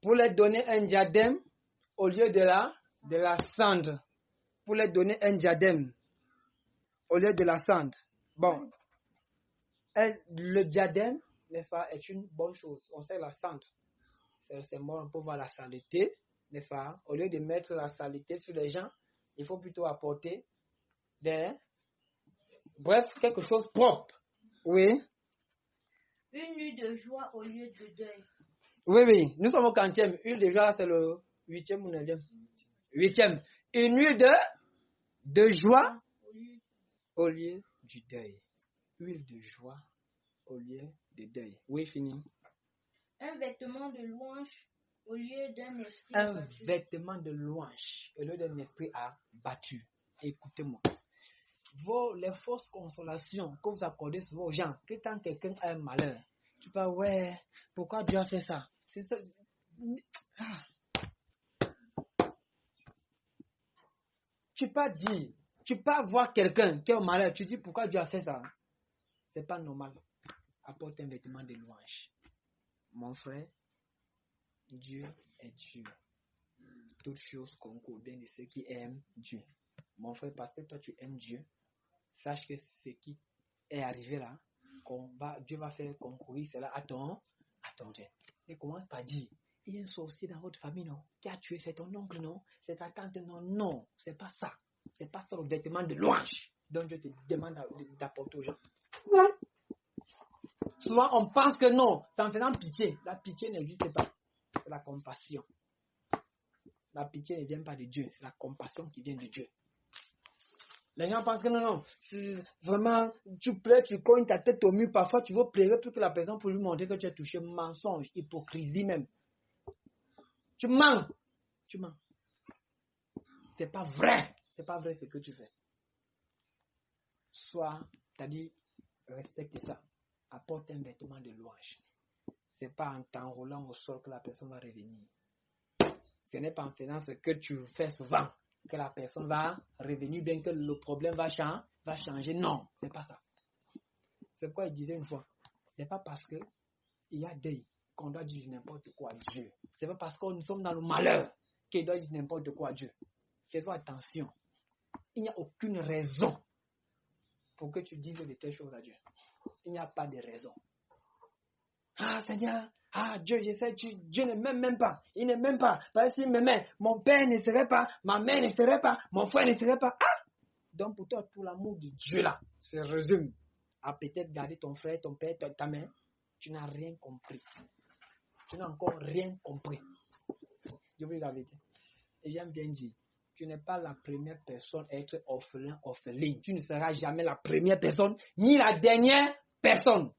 Pour leur donner un diadème au lieu de la cendre. Pour leur donner un diadème au lieu de la cendre. Bon, le diadème, n'est-ce pas, est une bonne chose. On sait la cendre. C'est bon pour voir la saleté, n'est-ce pas? Au lieu de mettre la saleté sur les gens, il faut plutôt apporter quelque chose de propre. Oui. Une nuit de joie au lieu de deuil. Oui. Nous sommes au 40e. Huile de joie, c'est le 8e ou 9e? 8e. Une huile de joie au lieu du deuil. Huile de joie au lieu de deuil. Oui, fini. Un vêtement de louange au lieu d'un esprit abattu. Un vêtement de louange au lieu d'un esprit abattu. Écoutez-moi. Les fausses consolations que vous accordez souvent aux gens, que quand quelqu'un a un malheur, tu peux pourquoi Dieu a fait ça? C'est ça. Tu peux voir quelqu'un qui est au malheur, tu dis pourquoi Dieu a fait ça? C'est pas normal. Apporte un vêtement de louange. Mon frère, Dieu est Dieu. Toutes choses concourent bien de ceux qui aiment Dieu. Mon frère, parce que toi tu aimes Dieu, sache que ce qui est arrivé là, Dieu va faire concourir cela à ton Dieu. Et commence par dire, il y a un sorcier dans votre famille, non? Qui a tué, c'est ton oncle, non? C'est ta tante, non? Non, c'est pas ça. C'est pas ça le vêtement de louange dont Dieu te demande d'apporter aux gens. Souvent, on pense que non, c'est en faisant pitié. La pitié n'existe pas. C'est la compassion. La pitié ne vient pas de Dieu, c'est la compassion qui vient de Dieu. Les gens pensent que non, c'est vraiment, tu plais, tu cognes ta tête au mur, parfois tu veux pleurer pour que la personne pour lui montrer que tu as touché. Mensonge, hypocrisie même. Tu mens. C'est pas vrai ce que tu fais. C'est-à-dire, respecte ça. Apporte un vêtement de louange. C'est pas en t'enroulant au sol que la personne va revenir. Ce n'est pas en faisant ce que tu fais souvent que la personne va revenir, bien que le problème va changer. Non, c'est pas ça. C'est pourquoi il disait une fois, c'est pas parce que il y a deuil qu'on doit dire n'importe quoi à Dieu. C'est pas parce que nous sommes dans le malheur qu'il doit dire n'importe quoi à Dieu. Faisons attention. Il n'y a aucune raison pour que tu dises de telles choses à Dieu. Il n'y a pas de raison. Ah Seigneur, Dieu, je sais, Dieu ne m'aime même pas. Il ne m'aime pas. Parce qu'il m'aimait, mon père ne serait pas, ma mère ne serait pas, mon frère ne serait pas. Donc pour toi, pour l'amour de Dieu là, se résume à peut-être garder ton frère, ton père, ta mère. Tu n'as rien compris. Tu n'as encore rien compris. Je vous dis la vérité. Et j'aime bien dire, tu n'es pas la première personne à être orpheline. Tu ne seras jamais la première personne, ni la dernière personne.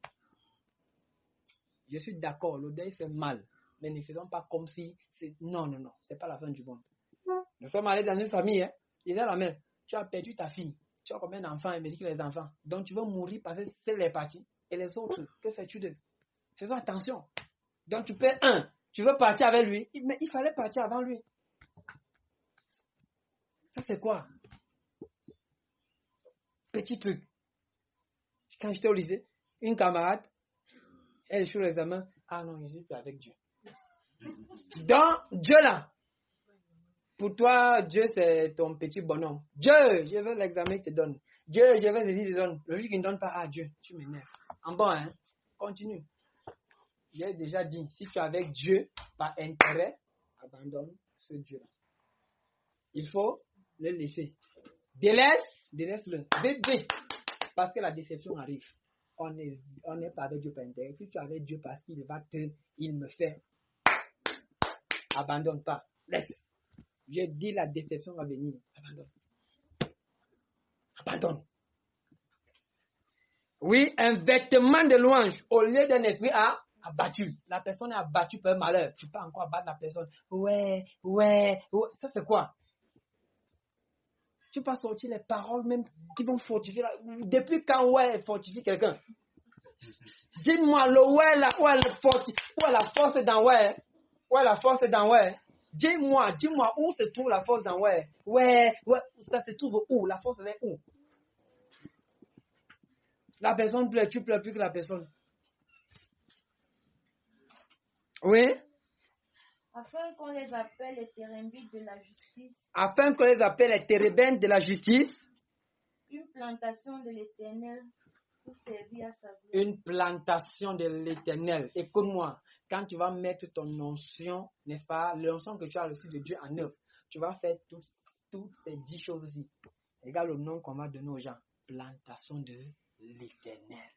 Je suis d'accord, le deuil fait mal. Mais ne faisons pas comme si c'est... Non, c'est pas la fin du monde. Nous sommes allés dans une famille, hein. Il est la mère. Tu as perdu ta fille. Tu as combien d'enfants? Elle me dit que les enfants. Donc tu vas mourir parce que c'est les partis. Et les autres, que fais-tu d'eux? Faisons attention. Donc tu perds un. Tu veux partir avec lui. Mais il fallait partir avant lui. Ça c'est quoi? Petit truc. Quand j'étais au lycée, une camarade, elle échoue l'examen. Ah non, je ne suis plus avec Dieu. Donc, Dieu là, pour toi, Dieu c'est ton petit bonhomme. Dieu, je veux l'examen, il te donne. Dieu, je veux ceci, il te donne. Le jour qu'il ne donne pas à Dieu, tu m'énerves. En bon, hein? Continue. J'ai déjà dit, si tu es avec Dieu, par intérêt, abandonne ce Dieu-là. Il faut le laisser. Délaisse-le. Vite. Parce que la déception arrive. On n'est pas avec Dieu par intérêt. Si tu es avec Dieu parce qu'il me fait, abandonne pas. Laisse. Je dis la déception va venir. Abandonne. Oui, un vêtement de louange au lieu d'un esprit abattu. La personne est abattue par un malheur. Tu peux encore abattre la personne. Ouais. Ça c'est quoi? Tu peux sortir les paroles même qui vont fortifier. Depuis quand fortifie quelqu'un? Dis-moi le ouais là, où est la force dans ouais? Où est la force dans ouais? Dis-moi où se trouve la force dans ouais? Ouais, ça se trouve où? La force est où? La personne pleure, tu pleures plus que la personne. Oui? Afin qu'on les appelle les térébintes de la justice. Afin qu'on les appelle les térébintes de la justice. Une plantation de l'Éternel pour servir à sa gloire. Une plantation de l'Éternel. Écoute-moi, quand tu vas mettre ton onction, n'est-ce pas, l'onction que tu as reçue de Dieu en œuvre, tu vas faire toutes ces 10 choses ici. Regarde le nom qu'on va donner aux gens. Plantation de l'Éternel.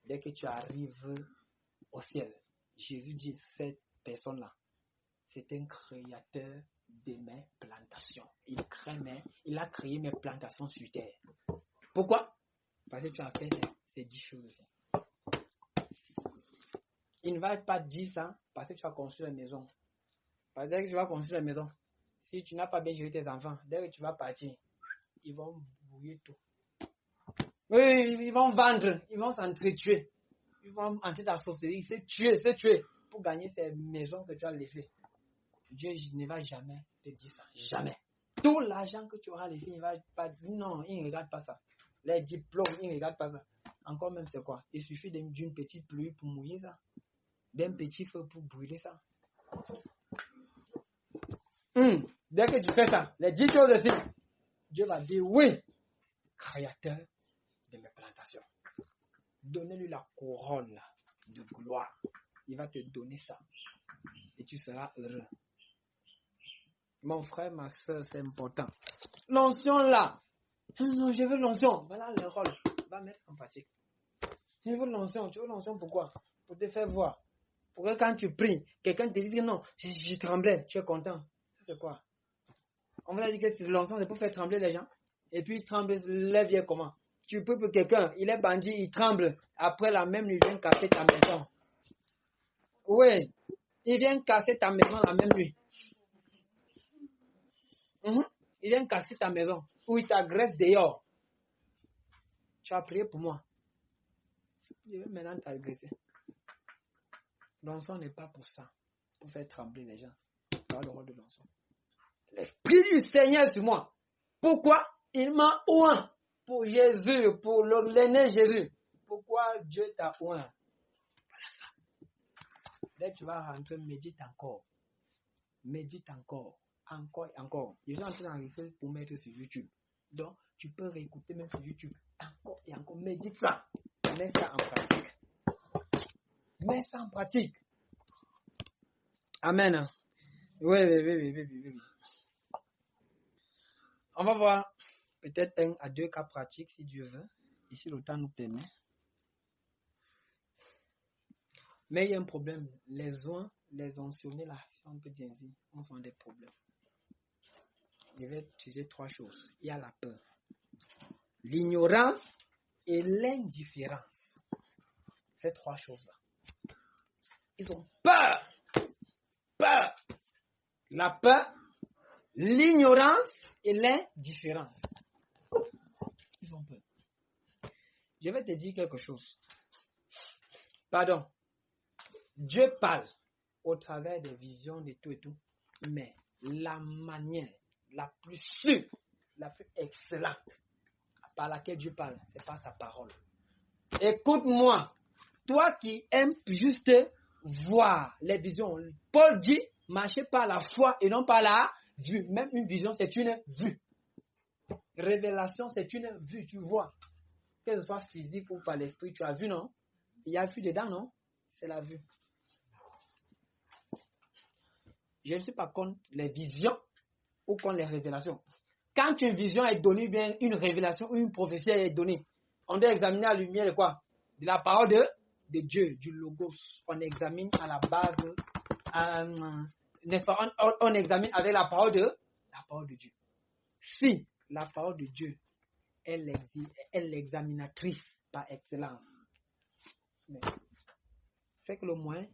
Dès que tu arrives au ciel, Jésus dit, cette personne-là, c'est un créateur de mes plantations. Il a créé mes plantations sur terre. Pourquoi? Parce que tu as fait ces 10 choses. Il ne va pas dire ça parce que tu as construit la maison. Parce que tu vas construire la maison. Si tu n'as pas bien géré tes enfants, dès que tu vas partir, ils vont bouiller tout. Oui, ils vont vendre, ils vont s'entretuer. Ils vont entrer dans la sorcellerie, se tuer pour gagner ces maisons que tu as laissées. Dieu ne va jamais te dire ça. Jamais. Tout l'argent que tu auras laissé, il ne va pas dire non, il ne regarde pas ça. Les diplômes, il ne regarde pas ça. Encore même, c'est quoi? Il suffit d'une petite pluie pour mouiller ça. D'un petit feu pour brûler ça. Dès que tu fais ça, les 10 choses aussi, Dieu va dire oui, créateur de mes plantations. Donnez-lui la couronne de gloire. Il va te donner ça. Et tu seras heureux. Mon frère, ma soeur, c'est important. L'onction là. Non, je veux l'onction. Voilà le rôle. Va mettre en pratique. Je veux l'onction. Tu veux l'onction pourquoi? Pour te faire voir. Pour que quand tu pries, quelqu'un te dise que non, je tremblais. Tu es content. Ça c'est quoi? On va dire que l'onction c'est pour faire trembler les gens. Et puis il tremble, lève vient comment? Tu pries pour quelqu'un, il est bandit, il tremble. Après la même nuit, il vient casser ta maison. Oui. Il vient casser ta maison la même nuit. Il vient casser ta maison ou il t'agresse dehors. Tu as prié pour moi. Je vais maintenant t'agresser. L'onction n'est pas pour ça. Pour faire trembler les gens. Pas le rôle de l'onction. L'Esprit du Seigneur sur moi. Pourquoi? Il m'a oint pour Jésus, pour l'aîné Jésus. Pourquoi Dieu t'a oint? Voilà ça. Dès que tu vas rentrer, médite encore. Médite encore. Encore et encore. Je suis en train d'enregistrer pour mettre sur YouTube. Donc, tu peux réécouter même sur YouTube. Encore et encore. Médite ça. Mets ça en pratique. Mets ça en pratique. Amen. Oui. On va voir peut-être 1 à 2 cas pratiques si Dieu veut. Et si le temps nous permet. Mais il y a un problème. Les onctionnés là, si on peut dire ainsi, on sont des problèmes. Je vais utiliser 3 choses. Il y a la peur, l'ignorance et l'indifférence. Ces 3 choses-là. Ils ont peur. peur. La peur, l'ignorance et l'indifférence. Ils ont peur. Je vais te dire quelque chose. Pardon. Dieu parle au travers des visions de tout et tout, mais la manière la plus sûre, la plus excellente par laquelle Dieu parle, c'est par sa parole. Écoute-moi, toi qui aimes juste voir les visions, Paul dit, marchez par la foi et non par la vue. Même une vision, c'est une vue. Révélation, c'est une vue, tu vois. Que ce soit physique ou par l'esprit, tu as vu, non? Il y a vue dedans, non? C'est la vue. Je ne suis pas contre les visions ou contre les révélations. Quand une vision est donnée, bien une révélation ou une prophétie est donnée, on doit examiner à la lumière de quoi? De la parole de Dieu, du logos. On examine à la base, on examine avec la parole de Dieu. Si la parole de Dieu est l'examinatrice par excellence, c'est que le moyen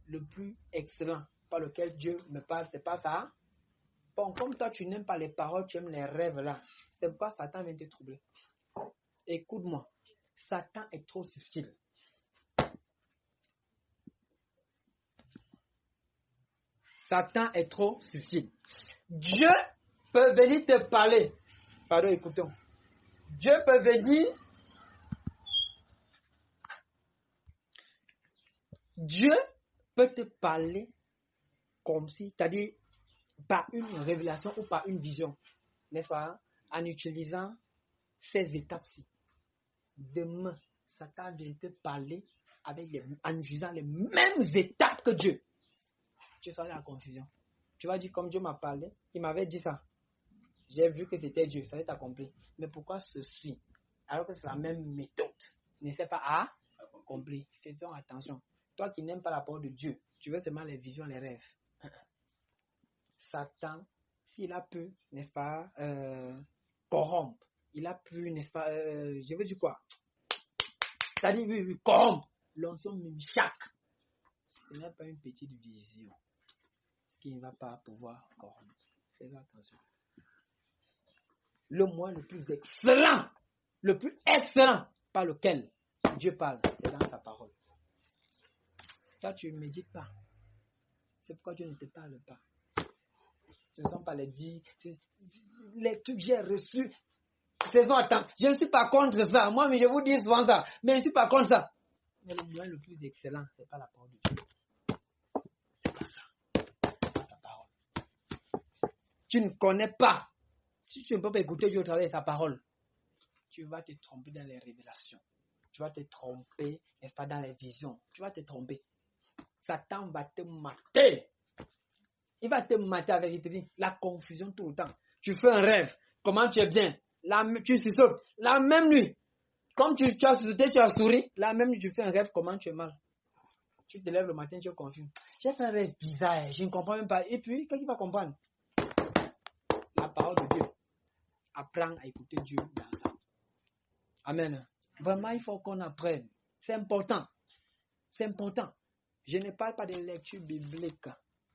le plus excellent par lequel Dieu me parle, c'est pas ça. Bon, comme toi, tu n'aimes pas les paroles, tu aimes les rêves là. C'est pourquoi Satan vient te troubler. Écoute-moi, Satan est trop subtil. Satan est trop subtil. Dieu peut venir te parler. Pardon, écoutons. Dieu peut venir. Dieu peut te parler comme si, c'est-à-dire par une révélation ou par une vision, n'est-ce pas? En utilisant ces étapes-ci. Demain, Satan vient te parler en utilisant les mêmes étapes que Dieu. Tu seras dans la confusion. Tu vas dire, comme Dieu m'a parlé, il m'avait dit ça. J'ai vu que c'était Dieu, ça va être accompli. Mais pourquoi ceci? Alors que c'est la même méthode. Ne sais pas accompli. Faisons attention. Toi qui n'aimes pas la parole de Dieu, tu veux seulement les visions, les rêves. Satan, s'il a pu, n'est-ce pas, corrompre, il a pu, n'est-ce pas, je veux dire quoi? C'est-à-dire, oui, corrompre. L'onction Mimshak. Ce n'est pas une petite vision qui ne va pas pouvoir corrompre. Fais attention. Le moyen le plus excellent par lequel Dieu parle, c'est dans sa parole. Toi, tu ne médites pas. C'est pourquoi Dieu ne te parle pas. Ce ne sont pas les trucs que j'ai reçus. Faisons attention. Je ne suis pas contre ça. Moi, mais je vous dis souvent ça. Mais je ne suis pas contre ça. Mais le moyen le plus excellent, ce n'est pas la parole de Dieu. C'est pas ça. C'est pas ta parole. Tu ne connais pas. Si tu ne peux pas écouter Dieu au travers de ta parole, tu vas te tromper dans les révélations. Tu vas te tromper, n'est-ce pas, dans les visions. Tu vas te tromper. Satan va te mater. Il va te mater avec, il te dit, la confusion tout le temps. Tu fais un rêve. Comment tu es bien? Tu sursautes. La même nuit. Comme tu as sursauté, tu as souri. La même nuit, tu fais un rêve. Comment tu es mal? Tu te lèves le matin, tu es confus. J'ai fait un rêve bizarre. Je ne comprends même pas. Et puis, qu'est-ce qu'il va comprendre? La parole de Dieu. Apprends à écouter Dieu dans ça. Amen. Vraiment, il faut qu'on apprenne. C'est important. C'est important. Je ne parle pas de lecture biblique.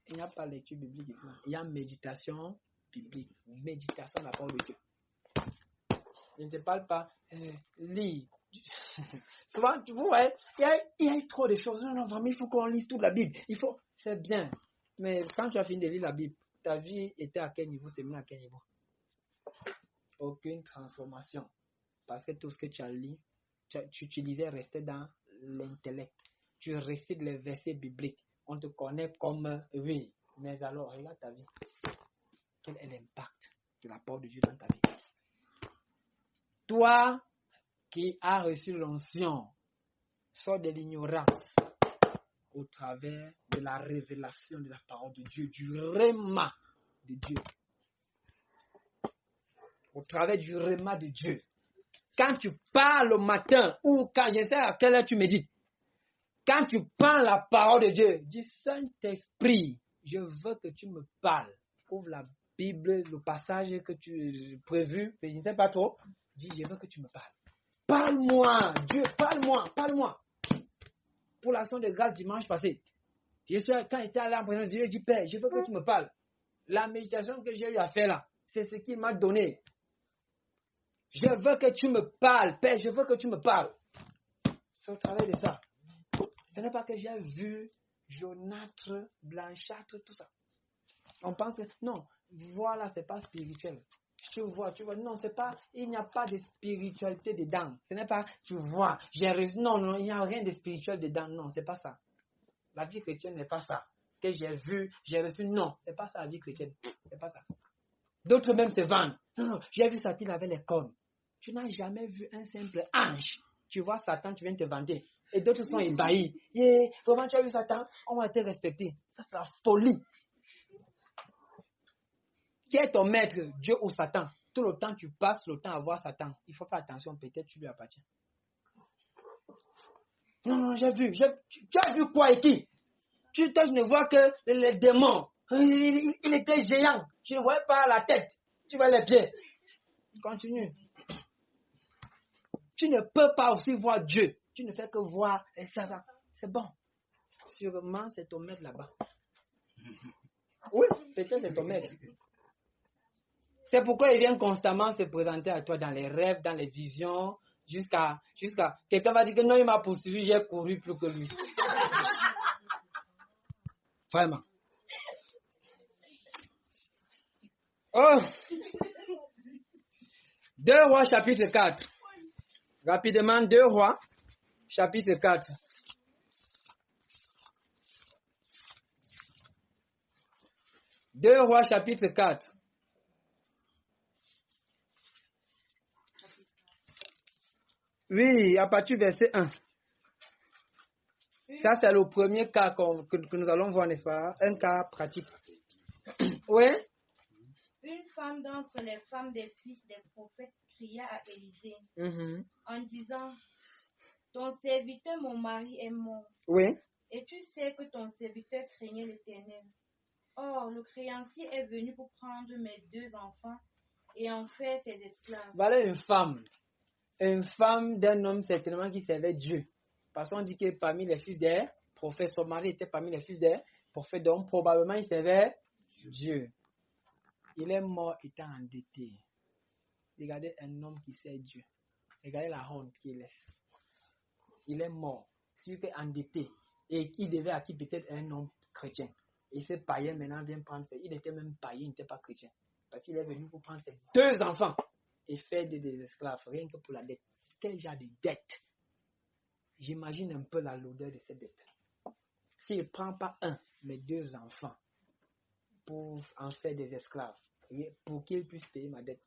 Il n'y a pas de lecture biblique ici. Il y a méditation biblique. Méditation de la parole de Dieu. Je ne te parle pas lire. Souvent, vous voyez, il y a eu trop de choses. Non, vraiment, il faut qu'on lise toute la Bible. C'est bien. Mais quand tu as fini de lire la Bible, ta vie était à quel niveau? C'est mieux à quel niveau? Aucune transformation. Parce que tout ce que tu as lu, tu utilisais restait dans l'intellect. Tu récites les versets bibliques. On te connaît comme oui. Mais alors, regarde ta vie. Quel est l'impact de la parole de Dieu dans ta vie? Toi qui as reçu l'onction, sors de l'ignorance au travers de la révélation de la parole de Dieu, du réma de Dieu. Au travers du réma de Dieu. Quand tu parles au matin ou quand je sais à quelle heure tu médites, quand tu parles la parole de Dieu, dis Saint-Esprit, je veux que tu me parles. Ouvre la Bible, le passage que tu as prévu, mais je ne sais pas trop. Dis, je veux que tu me parles. Parle-moi, Dieu, parle-moi. Pour l'action de grâce dimanche passé, Quand j'étais allé en présence de Dieu, je dis, Père, je veux que tu me parles. La méditation que j'ai eu à faire là, c'est ce qu'il m'a donné. Je veux que tu me parles, Père, je veux que tu me parles. C'est au travail de ça. Ce n'est pas que j'ai vu jaunâtre, blanchâtre, tout ça. On pense que, non, voilà, ce n'est pas spirituel. Tu vois, non, c'est pas, il n'y a pas de spiritualité dedans. Ce n'est pas, tu vois, non, il n'y a rien de spirituel dedans. Non, c'est pas ça. La vie chrétienne n'est pas ça. Que j'ai vu, j'ai reçu, non, c'est pas ça la vie chrétienne. C'est pas ça. D'autres même se vendent. Non, j'ai vu Satan avec les cornes. Tu n'as jamais vu un simple ange. Tu vois Satan, tu viens te vanter. Et d'autres sont ébahis. Yeah, comment tu as vu Satan? On va te respecter. Ça, c'est la folie. Qui est ton maître, Dieu ou Satan? Tout le temps, tu passes le temps à voir Satan. Il faut faire attention, peut-être tu lui appartiens. Non, j'ai vu. Tu as vu quoi et qui? Je ne vois que les démons. Il était géant. Je ne voyais pas la tête. Tu vois les pieds. Continue. Tu ne peux pas aussi voir Dieu. Tu ne fais que voir ça. C'est bon. Sûrement, c'est ton maître là-bas. Oui, peut-être c'est ton maître. C'est pourquoi il vient constamment se présenter à toi dans les rêves, dans les visions, jusqu'à quelqu'un va dire que non, il m'a poursuivi, j'ai couru plus que lui. Vraiment. Oh! 2 Rois chapitre 4. Rapidement, 2 Rois chapitre 4. Deux Rois chapitre 4. Oui, à partir du verset 1. Ça, c'est le premier cas que nous allons voir, n'est-ce pas? Un cas pratique. Oui? Une femme d'entre les femmes des fils des prophètes cria à Élisée en disant, ton serviteur, mon mari, est mort. Oui. Et tu sais que ton serviteur craignait l'Éternel. Or, le créancier est venu pour prendre mes 2 enfants et en faire ses esclaves. Voilà une femme. Une femme d'un homme certainement qui servait Dieu. Parce qu'on dit que parmi les fils des prophètes, son mari était parmi les fils des prophètes, donc probablement il servait Dieu. Il est mort étant endetté. Regardez un homme qui sert Dieu. Regardez la honte qu'il laisse. Il est mort, sûr qu'il est endetté. Et il devait à qui peut-être un homme chrétien. Et ce païen maintenant vient prendre ses... Il était même païen, il n'était pas chrétien. Parce qu'il est venu pour prendre ses 2 enfants et faire des esclaves, rien que pour la dette. Quel genre de dette? J'imagine un peu la lourdeur de cette dette. S'il ne prend pas mais 2 enfants pour en faire des esclaves, pour qu'il puisse payer ma dette,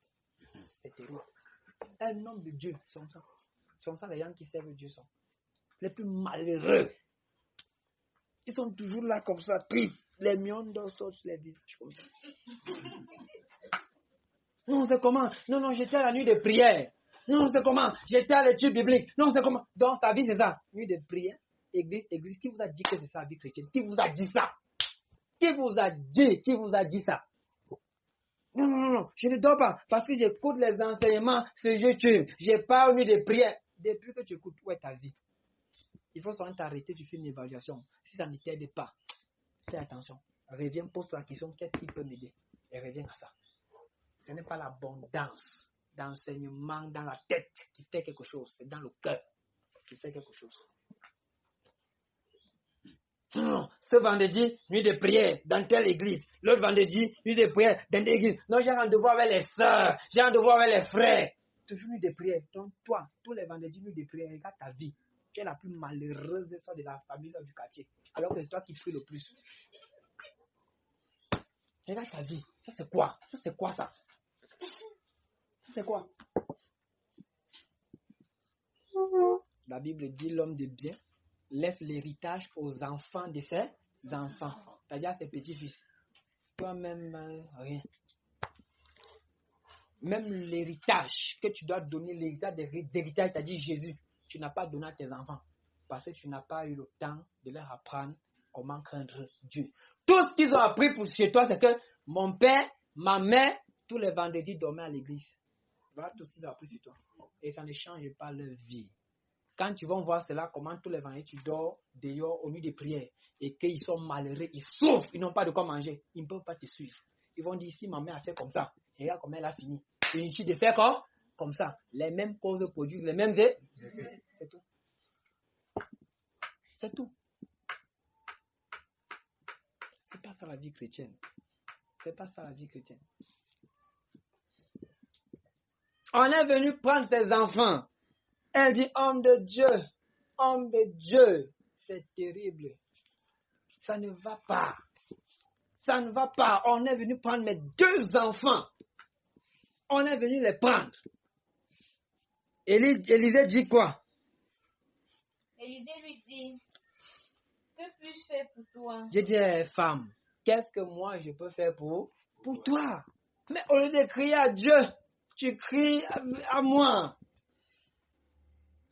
c'est terrible. Un homme de Dieu, sont ça les gens qui servent Dieu sont les plus malheureux. Ils sont toujours là comme ça, tristes, les mions d'os, les visages comme ça. Non, c'est comment? Non, j'étais à la nuit de prière. Non, c'est comment? J'étais à l'étude biblique. Non, c'est comment? Dans sa vie, c'est ça. Nuit de prière, église. Qui vous a dit que c'est ça la vie chrétienne? Qui vous a dit ça? Qui vous a dit ça? Non, je ne dors pas parce que j'écoute les enseignements sur YouTube. J'ai pas une nuit de prière. Depuis que tu écoutes, où est ta vie? Il faut seulement t'arrêter, tu fais une évaluation. Si ça ne t'aide pas, fais attention. Reviens, pose-toi la question, qu'est-ce qui peut m'aider? Et reviens à ça. Ce n'est pas l'abondance d'enseignement dans la tête qui fait quelque chose. C'est dans le cœur qui fait quelque chose. Non, ce vendredi, nuit de prière dans telle église. L'autre vendredi, nuit de prière dans telle église. Non, j'ai rendez-vous avec les sœurs. J'ai rendez-vous avec les frères. Toujours nuit de prière. Donc toi, tous les vendredis, nuit de prière, regarde ta vie. Tu es la plus malheureuse de la famille du quartier. Alors que c'est toi qui pries le plus. Regarde ta vie. Ça c'est quoi? Ça c'est quoi ça? C'est quoi? La Bible dit l'homme de bien laisse l'héritage aux enfants de ses enfants. C'est-à-dire à ses petits-fils. Toi-même, rien. Même l'héritage que tu dois donner, l'héritage d'héritage, c'est-à-dire Jésus, tu n'as pas donné à tes enfants. Parce que tu n'as pas eu le temps de leur apprendre comment craindre Dieu. Tout ce qu'ils ont appris pour chez toi, c'est que mon père, ma mère, tous les vendredis dormaient à l'église. Voilà tout ce qu'ils ont appris sur toi. Et ça ne change pas leur vie. Quand tu vas voir cela, comment tous les vendredis tu dors dehors au lieu de prière et qu'ils sont malheureux, ils souffrent, ils n'ont pas de quoi manger, ils ne peuvent pas te suivre. Ils vont dire, si ma mère a fait comme ça, et regarde comment elle a fini. Il suffit de faire comme ça. Les mêmes causes produisent les mêmes effets. C'est tout. C'est tout. C'est pas ça la vie chrétienne. C'est pas ça la vie chrétienne. On est venu prendre ses enfants. Elle dit, homme de Dieu, c'est terrible. Ça ne va pas. Ça ne va pas. On est venu prendre mes 2 enfants. On est venu les prendre. Élisée dit quoi? Élisée lui dit, que puis-je faire pour toi? J'ai dit, femme, qu'est-ce que moi je peux faire pour toi? Mais au lieu de crier à Dieu, tu cries à moi.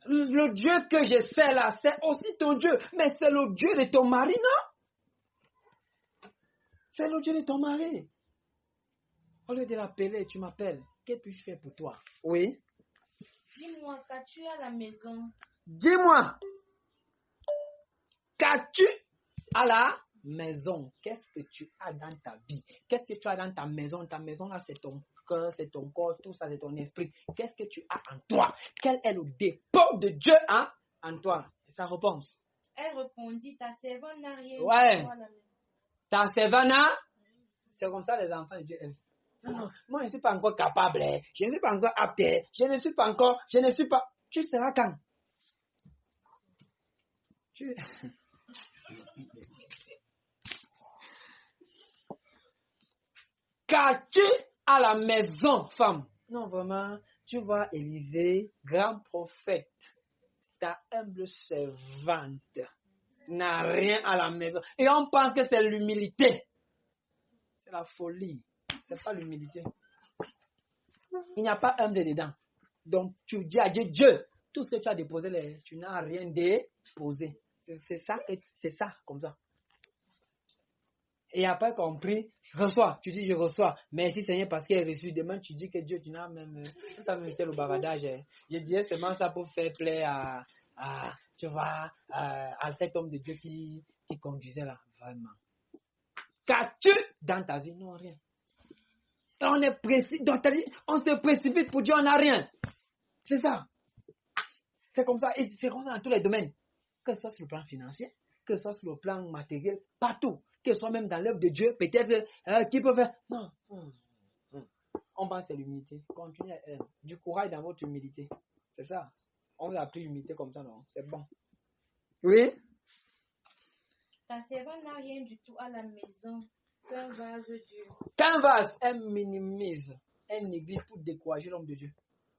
Le Dieu que je sais là, c'est aussi ton Dieu. Mais c'est le Dieu de ton mari, non? C'est le Dieu de ton mari. Au lieu de l'appeler, tu m'appelles. Que puis-je faire pour toi? Oui. Dis-moi, qu'as-tu à la maison? Dis-moi, qu'as-tu à la maison? Qu'est-ce que tu as dans ta vie? Qu'est-ce que tu as dans ta maison? Ta maison là, c'est ton cœur, c'est ton corps, tout ça, c'est ton esprit. Qu'est-ce que tu as en toi? Quel est le dépôt de Dieu en toi? Et sa réponse. Elle répondit, ta servante n'a rien. Ouais. Ta servante, c'est comme ça les enfants de Dieu. Non, moi je ne suis pas encore capable, je ne suis pas encore apte, je ne suis pas. Tu seras quand? Qu'as-tu à la maison, femme? Non, vraiment, tu vois, Élisée, grand prophète, ta humble servante n'a rien à la maison. Et on pense que c'est l'humilité. C'est la folie. C'est pas l'humilité. Il n'y a pas humble dedans. Donc, tu dis à Dieu, Dieu, tout ce que tu as déposé, tu n'as rien déposé. C'est ça, comme ça. Et après compris, reçois. Tu dis, je reçois. Merci Seigneur parce qu'il est reçu. Demain, tu dis que Dieu, tu n'as même... Ça me fait le bavardage. Je disais seulement ça pour faire plaisir tu vois, à cet homme de Dieu qui conduisait là. Vraiment. Qu'as-tu dans ta vie? Non, rien. Et on est précis. Dans ta vie, on se précipite pour dire on n'a rien. C'est ça. C'est comme ça. Et c'est comme ça dans tous les domaines. Que ce soit sur le plan financier, que ce soit sur le plan matériel, partout. Que ce soit même dans l'œuvre de Dieu, peut-être qui peut faire. Non. On pense c'est l'humilité. Continuez du courage dans votre humilité. C'est ça. On vous a appris l'humilité comme ça, non? C'est bon. Oui? Ta servante n'a rien du tout à la maison qu'un vase dur. Qu'un vase, elle minimise, elle néglige pour décourager l'homme de Dieu.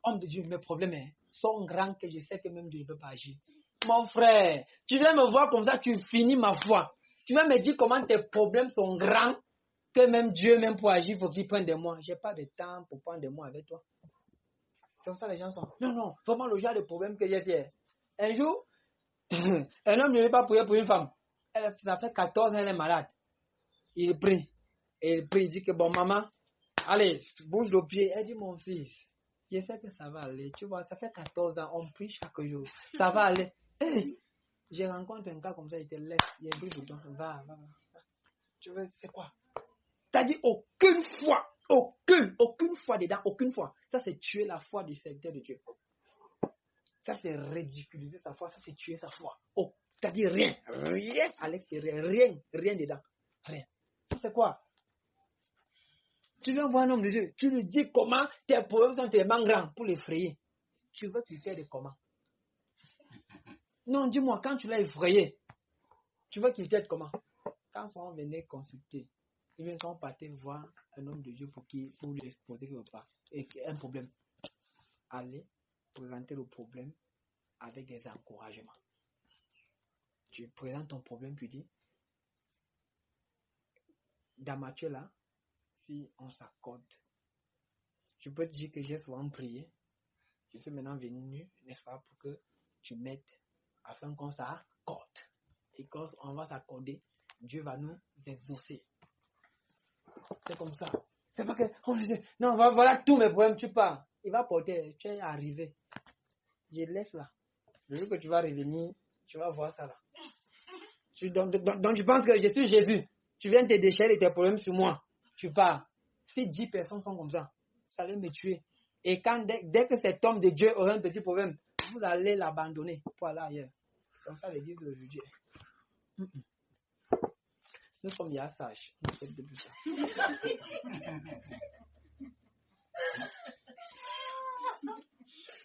Homme de Dieu, mes problèmes sont grands que je sais que même Dieu ne peut pas agir. Mon frère, tu viens me voir comme ça, tu finis ma foi. Tu vas me dire comment tes problèmes sont grands que même Dieu, même pour agir, il faut qu'il prenne de moi. Je n'ai pas de temps pour prendre de moi avec toi. C'est comme ça les gens sont. Non, vraiment le genre de problème que j'ai fait. Un jour, un homme ne veut pas prier pour une femme. Ça fait 14 ans, elle est malade. Il prie. Et il dit que bon, maman, allez, bouge le pied. Elle dit, mon fils, je sais que ça va aller. Tu vois, ça fait 14 ans, on prie chaque jour. Ça va aller. Hey, je rencontre un gars comme ça, il te laisse. Il est bouge le temps. Va. Tu veux, c'est quoi? T'as dit aucune foi dedans, aucune foi. Ça, c'est tuer la foi du serviteur de Dieu. Ça, c'est ridiculiser sa foi. Ça, c'est tuer sa foi. T'as dit rien à l'extérieur, rien dedans. Rien. Ça, c'est quoi? Tu viens voir un homme de Dieu, tu lui dis comment tes problèmes sont tellement grands pour l'effrayer. Tu veux qu'il t'aide comment? Non, dis-moi, quand tu l'as effrayé, tu veux qu'il t'aide comment? Quand on venait consulter, ils sont partis voir un homme de Dieu pour lui exposer un problème. Allez présenter le problème avec des encouragements. Tu présentes ton problème, tu dis, dans Matthieu là, si on s'accorde, tu peux te dire que j'ai souvent prié. Je suis maintenant venu, n'est-ce pas, pour que tu m'aides afin qu'on s'accorde. Et quand on va s'accorder, Dieu va nous exaucer. C'est comme ça. C'est pas que on dit, non, voilà tous mes problèmes, tu pars. Il va porter, tu es arrivé. Je laisse là. Le jour que tu vas revenir, tu vas voir ça là. Donc tu penses que je suis Jésus. Tu viens te déchirer tes problèmes sur moi. Tu pars. Si 10 personnes font comme ça allait me tuer. Et quand dès que cet homme de Dieu aura un petit problème, vous allez l'abandonner pour aller ailleurs. C'est ça l'église aujourd'hui. Nous sommes bien sages. On fait de plus ça.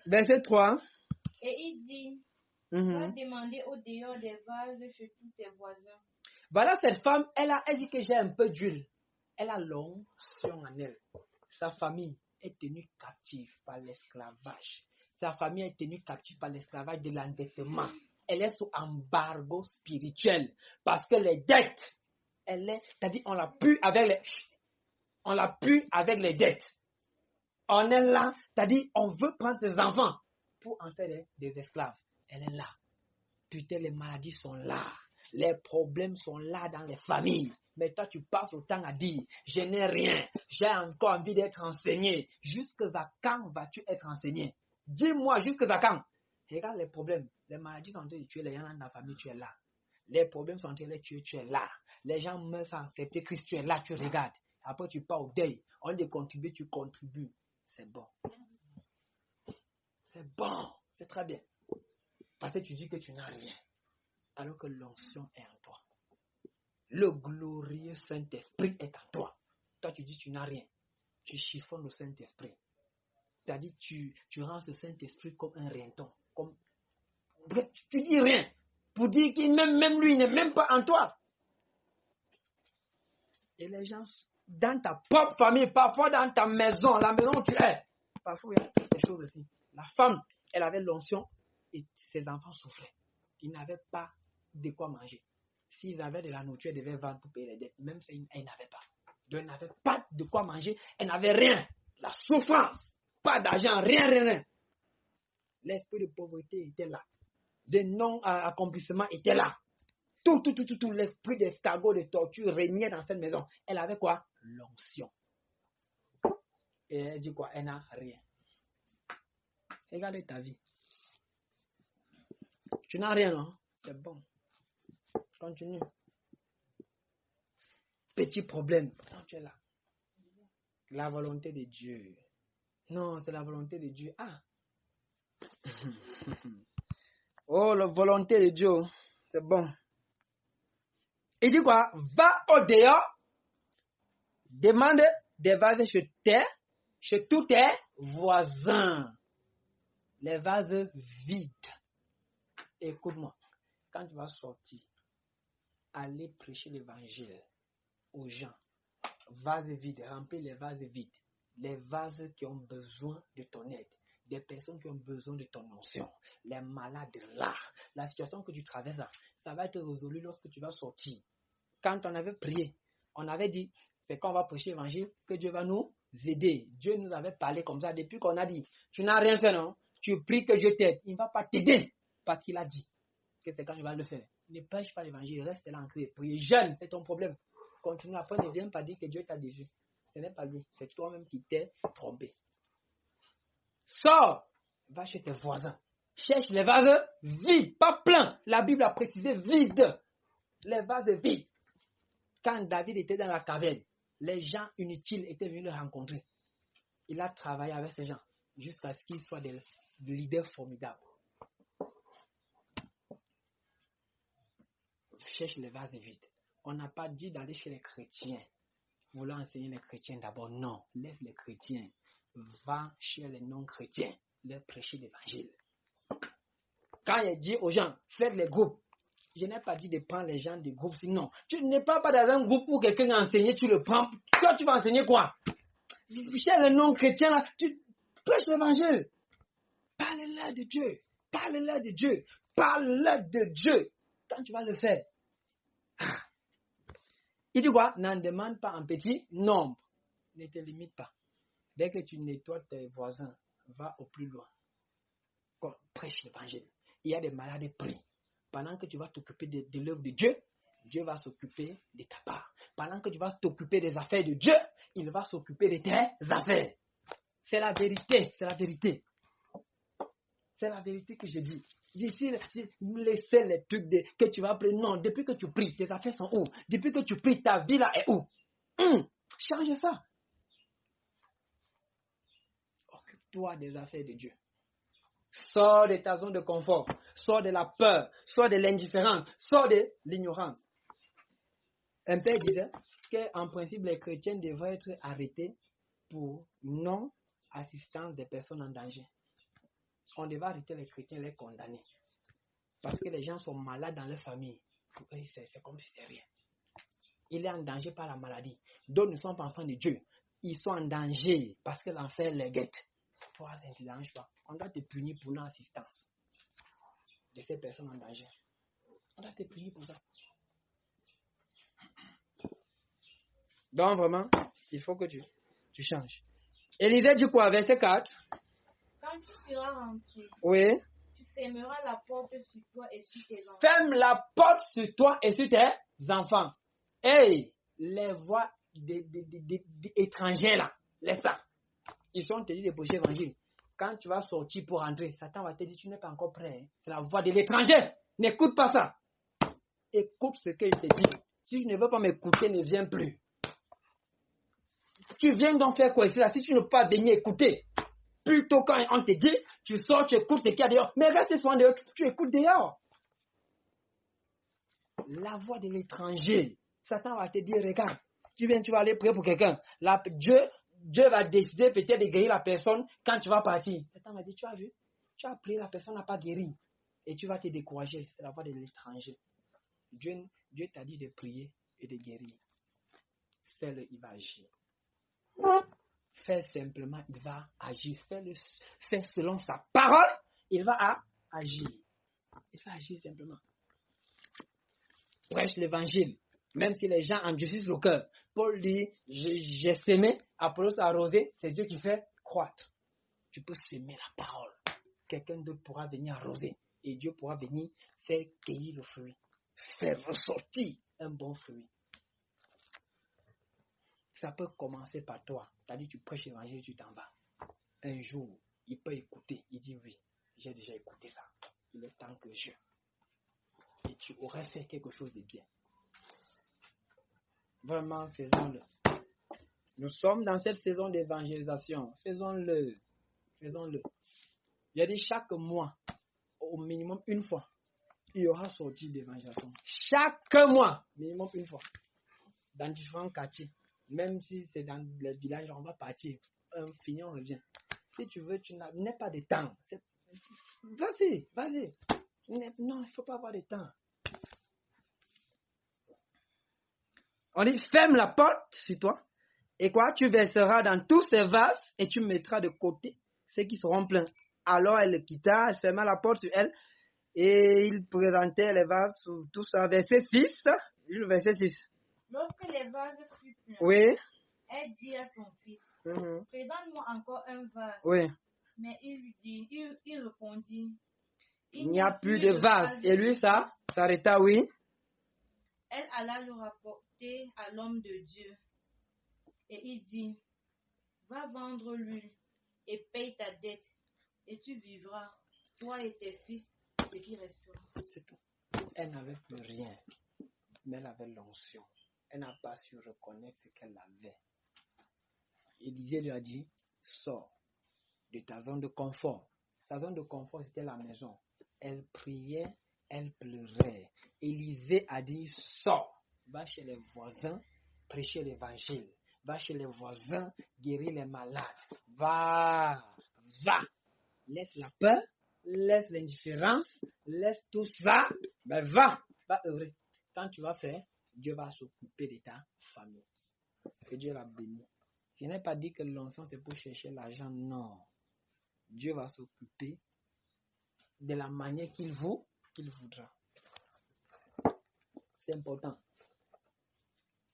Verset 3. Et il dit, va demander au dehors des vases chez tous tes voisins. Voilà cette femme, elle dit que j'ai un peu d'huile. Elle a l'onction en elle. Sa famille est tenue captive par l'esclavage. Sa famille est tenue captive par l'esclavage de l'endettement. Elle est sous embargo spirituel. Parce que les dettes, c'est-à-dire on l'a pu avec les dettes. On est là, c'est-à-dire on veut prendre ses enfants pour en faire des esclaves. Elle est là. Putain, les maladies sont là. Les problèmes sont là dans les familles. Mais toi, tu passes le temps à dire, je n'ai rien. J'ai encore envie d'être enseigné. Jusqu'à quand vas-tu être enseigné? Dis-moi, jusqu'à quand? Regarde les problèmes. Les maladies sont en train de tuer les gens dans la famille, tu es là. Les problèmes sont en train de les tuer, tu es là. Les gens meurent sans accepter Christ, tu es là, tu regardes. Après, tu pars au deuil. On te contribue, tu contribues. C'est bon. C'est bon. C'est très bien. Parce que tu dis que tu n'as rien. Alors que l'onction est en toi. Le glorieux Saint-Esprit est en toi. Toi, tu dis que tu n'as rien. Tu chiffonnes le Saint-Esprit. C'est-à-dire tu rends ce Saint-Esprit comme un renton. Bref, tu dis rien. Pour dire qu'il même lui, il n'est même pas en toi. Et les gens, dans ta propre famille, parfois dans ta maison, la maison où tu es, parfois il y a toutes ces choses aussi. La femme, elle avait l'onction et ses enfants souffraient. Ils n'avaient pas de quoi manger. S'ils avaient de la nourriture, ils devaient vendre pour payer les dettes. Même si elle n'avait pas. Donc, elle n'avait pas de quoi manger. Elle n'avait rien. La souffrance. Pas d'argent. Rien. L'esprit de pauvreté était là. De non-accomplissement était là. Tout. L'esprit d'escargot, de torture régnait dans cette maison. Elle avait quoi? L'onction. Et elle dit quoi? Elle n'a rien. Regardez ta vie. Tu n'as rien, non? C'est bon. Continue. Petit problème. Non, tu es là. La volonté de Dieu. Non, c'est la volonté de Dieu. Ah. Oh, la volonté de Dieu. C'est bon. Il dit quoi? Va au dehors. Demande des vases chez tous tes voisins. Les vases vides. Écoute-moi. Quand tu vas sortir, aller prêcher l'évangile aux gens. Vases vides, remplis les vases vides. Les vases qui ont besoin de ton aide. Des personnes qui ont besoin de ton onction. Les malades là. La situation que tu traverses là, ça va être résolu lorsque tu vas sortir. Quand on avait prié, on avait dit, c'est quand on va prêcher l'évangile que Dieu va nous aider. Dieu nous avait parlé comme ça depuis qu'on a dit, tu n'as rien fait non? Tu pries que Dieu t'aide. Il ne va pas t'aider parce qu'il a dit que c'est quand il va le faire. Ne prêche pas l'évangile, reste là en criant. Priez jeune, c'est ton problème. Continue après, ne viens pas dire que Dieu t'a déçu. Ce n'est pas lui, c'est toi-même qui t'es trompé. Sors, va chez tes voisins. Cherche les vases vides, pas pleins. La Bible a précisé vide. Les vases vides. Quand David était dans la caverne, les gens inutiles étaient venus le rencontrer. Il a travaillé avec ces gens jusqu'à ce qu'ils soient des leaders formidables. Cherche les vases vides. On n'a pas dit d'aller chez les chrétiens. Vouloir enseigner les chrétiens d'abord. Non, laisse les chrétiens. Va chez les non-chrétiens. Leur prêcher l'évangile. Quand il dit aux gens, faites les groupes. Je n'ai pas dit de prendre les gens du groupe. Sinon, tu n'es pas dans un groupe où quelqu'un a enseigné, tu le prends. Toi, tu vas enseigner quoi? Chez les non-chrétiens, là, tu prêches l'évangile. Parle-leur de Dieu. Parle-leur de Dieu. Parle-leur de Dieu. Quand tu vas le faire. Il dit quoi? N'en demande pas en petit nombre. Ne te limite pas. Dès que tu nettoies tes voisins, va au plus loin. Prêche l'évangile. Il y a des malades pris. Pendant que tu vas t'occuper de l'œuvre de Dieu, Dieu va s'occuper de ta part. Pendant que tu vas t'occuper des affaires de Dieu, il va s'occuper de tes affaires. C'est la vérité. C'est la vérité. C'est la vérité que je dis. Laissez les trucs que tu vas prendre. Non, depuis que tu pries, tes affaires sont où? Depuis que tu pries, ta vie là est où? Change ça. Occupe-toi des affaires de Dieu. Sors de ta zone de confort. Sors de la peur. Sors de l'indifférence. Sors de l'ignorance. Un père disait qu'en principe, les chrétiens devraient être arrêtés pour non-assistance des personnes en danger. On devait arrêter les chrétiens, les condamner. Parce que les gens sont malades dans leur famille. Pour eux, c'est comme si c'était rien. Il est en danger par la maladie. D'autres ne sont pas enfants de Dieu. Ils sont en danger parce que l'enfer les guette. Toi, ça ne te dérange pas. On doit te punir pour non-assistance de ces personnes en danger. On doit te punir pour ça. Donc vraiment, il faut que tu changes. Élisée dit quoi? Verset 4. Quand tu seras rentré, oui, tu fermeras la porte sur toi et sur tes enfants. Ferme la porte sur toi et sur tes enfants. Hey, les voix d'étrangers là, laisse ça. Ils sont te dit de prêcher l'évangile. Quand tu vas sortir pour rentrer, Satan va te dire tu n'es pas encore prêt. Hein? C'est la voix de l'étranger. N'écoute pas ça. Écoute ce que je te dis. Si tu ne veux pas m'écouter, ne viens plus. Tu viens donc faire quoi ici là? Si tu ne peux pas venir écouter, plutôt quand on te dit, tu sors, tu écoutes ce qu'il y a dehors. Mais reste souvent dehors, tu écoutes dehors. La voix de l'étranger. Satan va te dire, regarde, tu viens, tu vas aller prier pour quelqu'un. Dieu va décider peut-être de guérir la personne quand tu vas partir. Satan va dire, tu as vu, tu as prié, la personne n'a pas guéri. Et tu vas te décourager. C'est la voix de l'étranger. Dieu t'a dit de prier et de guérir. Fais-le, il va agir. Fais simplement, il va agir. Fais selon sa parole, il va agir. Il va agir simplement. Prêche l'évangile. Même si les gens endurcissent le cœur. Paul dit, j'ai semé, Apollos a arrosé, c'est Dieu qui fait croître. Tu peux semer la parole. Quelqu'un d'autre pourra venir arroser. Et Dieu pourra venir faire cueillir le fruit. Faire ressortir un bon fruit. Ça peut commencer par toi. C'est-à-dire, tu prêches l'évangile, tu t'en vas. Un jour, il peut écouter. Il dit, oui, j'ai déjà écouté ça. Il est temps que je. Et tu aurais fait quelque chose de bien. Vraiment, faisons-le. Nous sommes dans cette saison d'évangélisation. Faisons-le. Faisons-le. Il a dit chaque mois, au minimum une fois, il y aura sortie d'évangélisation. Chaque mois, minimum une fois. Dans différents quartiers. Même si c'est dans les villages, on va partir. Fini, on revient. Si tu veux, tu n'as pas de temps. Vas-y. Non, il ne faut pas avoir de temps. On dit, ferme la porte sur toi. Et quoi? Tu verseras dans tous ces vases et tu mettras de côté ceux qui seront pleins. Alors elle le quitta, elle ferma la porte sur elle. Et il présentait les vases sur tout ça. Verset 6. Verset 6. Lorsque les vases furent pleins, oui, elle dit à son fils, présente-moi encore un vase. Oui. Mais il répondit, il n'y a plus de vase. Et lui, ça s'arrêta, oui. Elle alla le rapporter à l'homme de Dieu. Et il dit, va vendre l'huile et paye ta dette. Et tu vivras, toi et tes fils, ce qui restera. C'est tout. Elle n'avait plus rien. Mais elle avait l'onction. Elle n'a pas su reconnaître ce qu'elle avait. Élisée lui a dit, sors de ta zone de confort. Sa zone de confort, c'était la maison. Elle priait, elle pleurait. Élisée a dit, sors, va chez les voisins, prêcher l'évangile. Va chez les voisins, guérir les malades. Va. Laisse la peur, laisse l'indifférence, laisse tout ça. Mais va œuvrer. Quand tu vas faire, Dieu va s'occuper de ta famille. Que Dieu la bénisse. Je n'ai pas dit que l'onction c'est pour chercher l'argent, non. Dieu va s'occuper de la manière qu'il voudra. C'est important.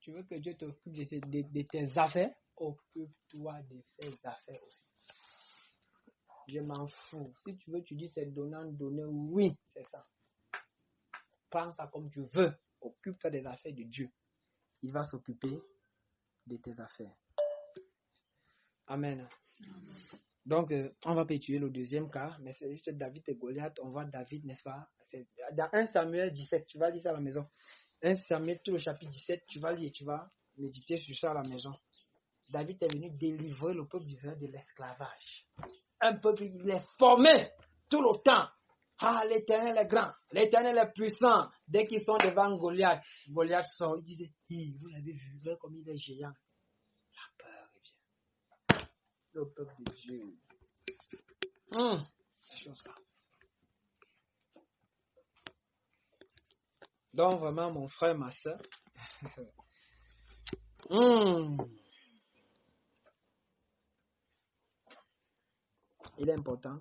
Tu veux que Dieu t'occupe de tes affaires, occupe-toi de ses affaires aussi. Je m'en fous. Si tu veux, tu dis c'est donnant, donner, oui, c'est ça. Prends ça comme tu veux. Occupe-toi des affaires de Dieu. Il va s'occuper de tes affaires. Amen. Donc, on va pas étudier le deuxième cas, mais c'est juste David et Goliath. On voit David, n'est-ce pas? C'est dans 1 Samuel 17, tu vas lire ça à la maison. 1 Samuel, tout le chapitre 17, tu vas lire, tu vas méditer sur ça à la maison. David est venu délivrer le peuple d'Israël de l'esclavage. Un peuple, il est formé tout le temps. Ah, l'Éternel est grand, l'Éternel est puissant. Dès qu'ils sont devant Goliath, Goliath sort, il disait, vous l'avez vu, là, comme il est géant. La peur revient. Le peuple de Dieu. La chose là. Donc, vraiment, mon frère, ma soeur. Il est important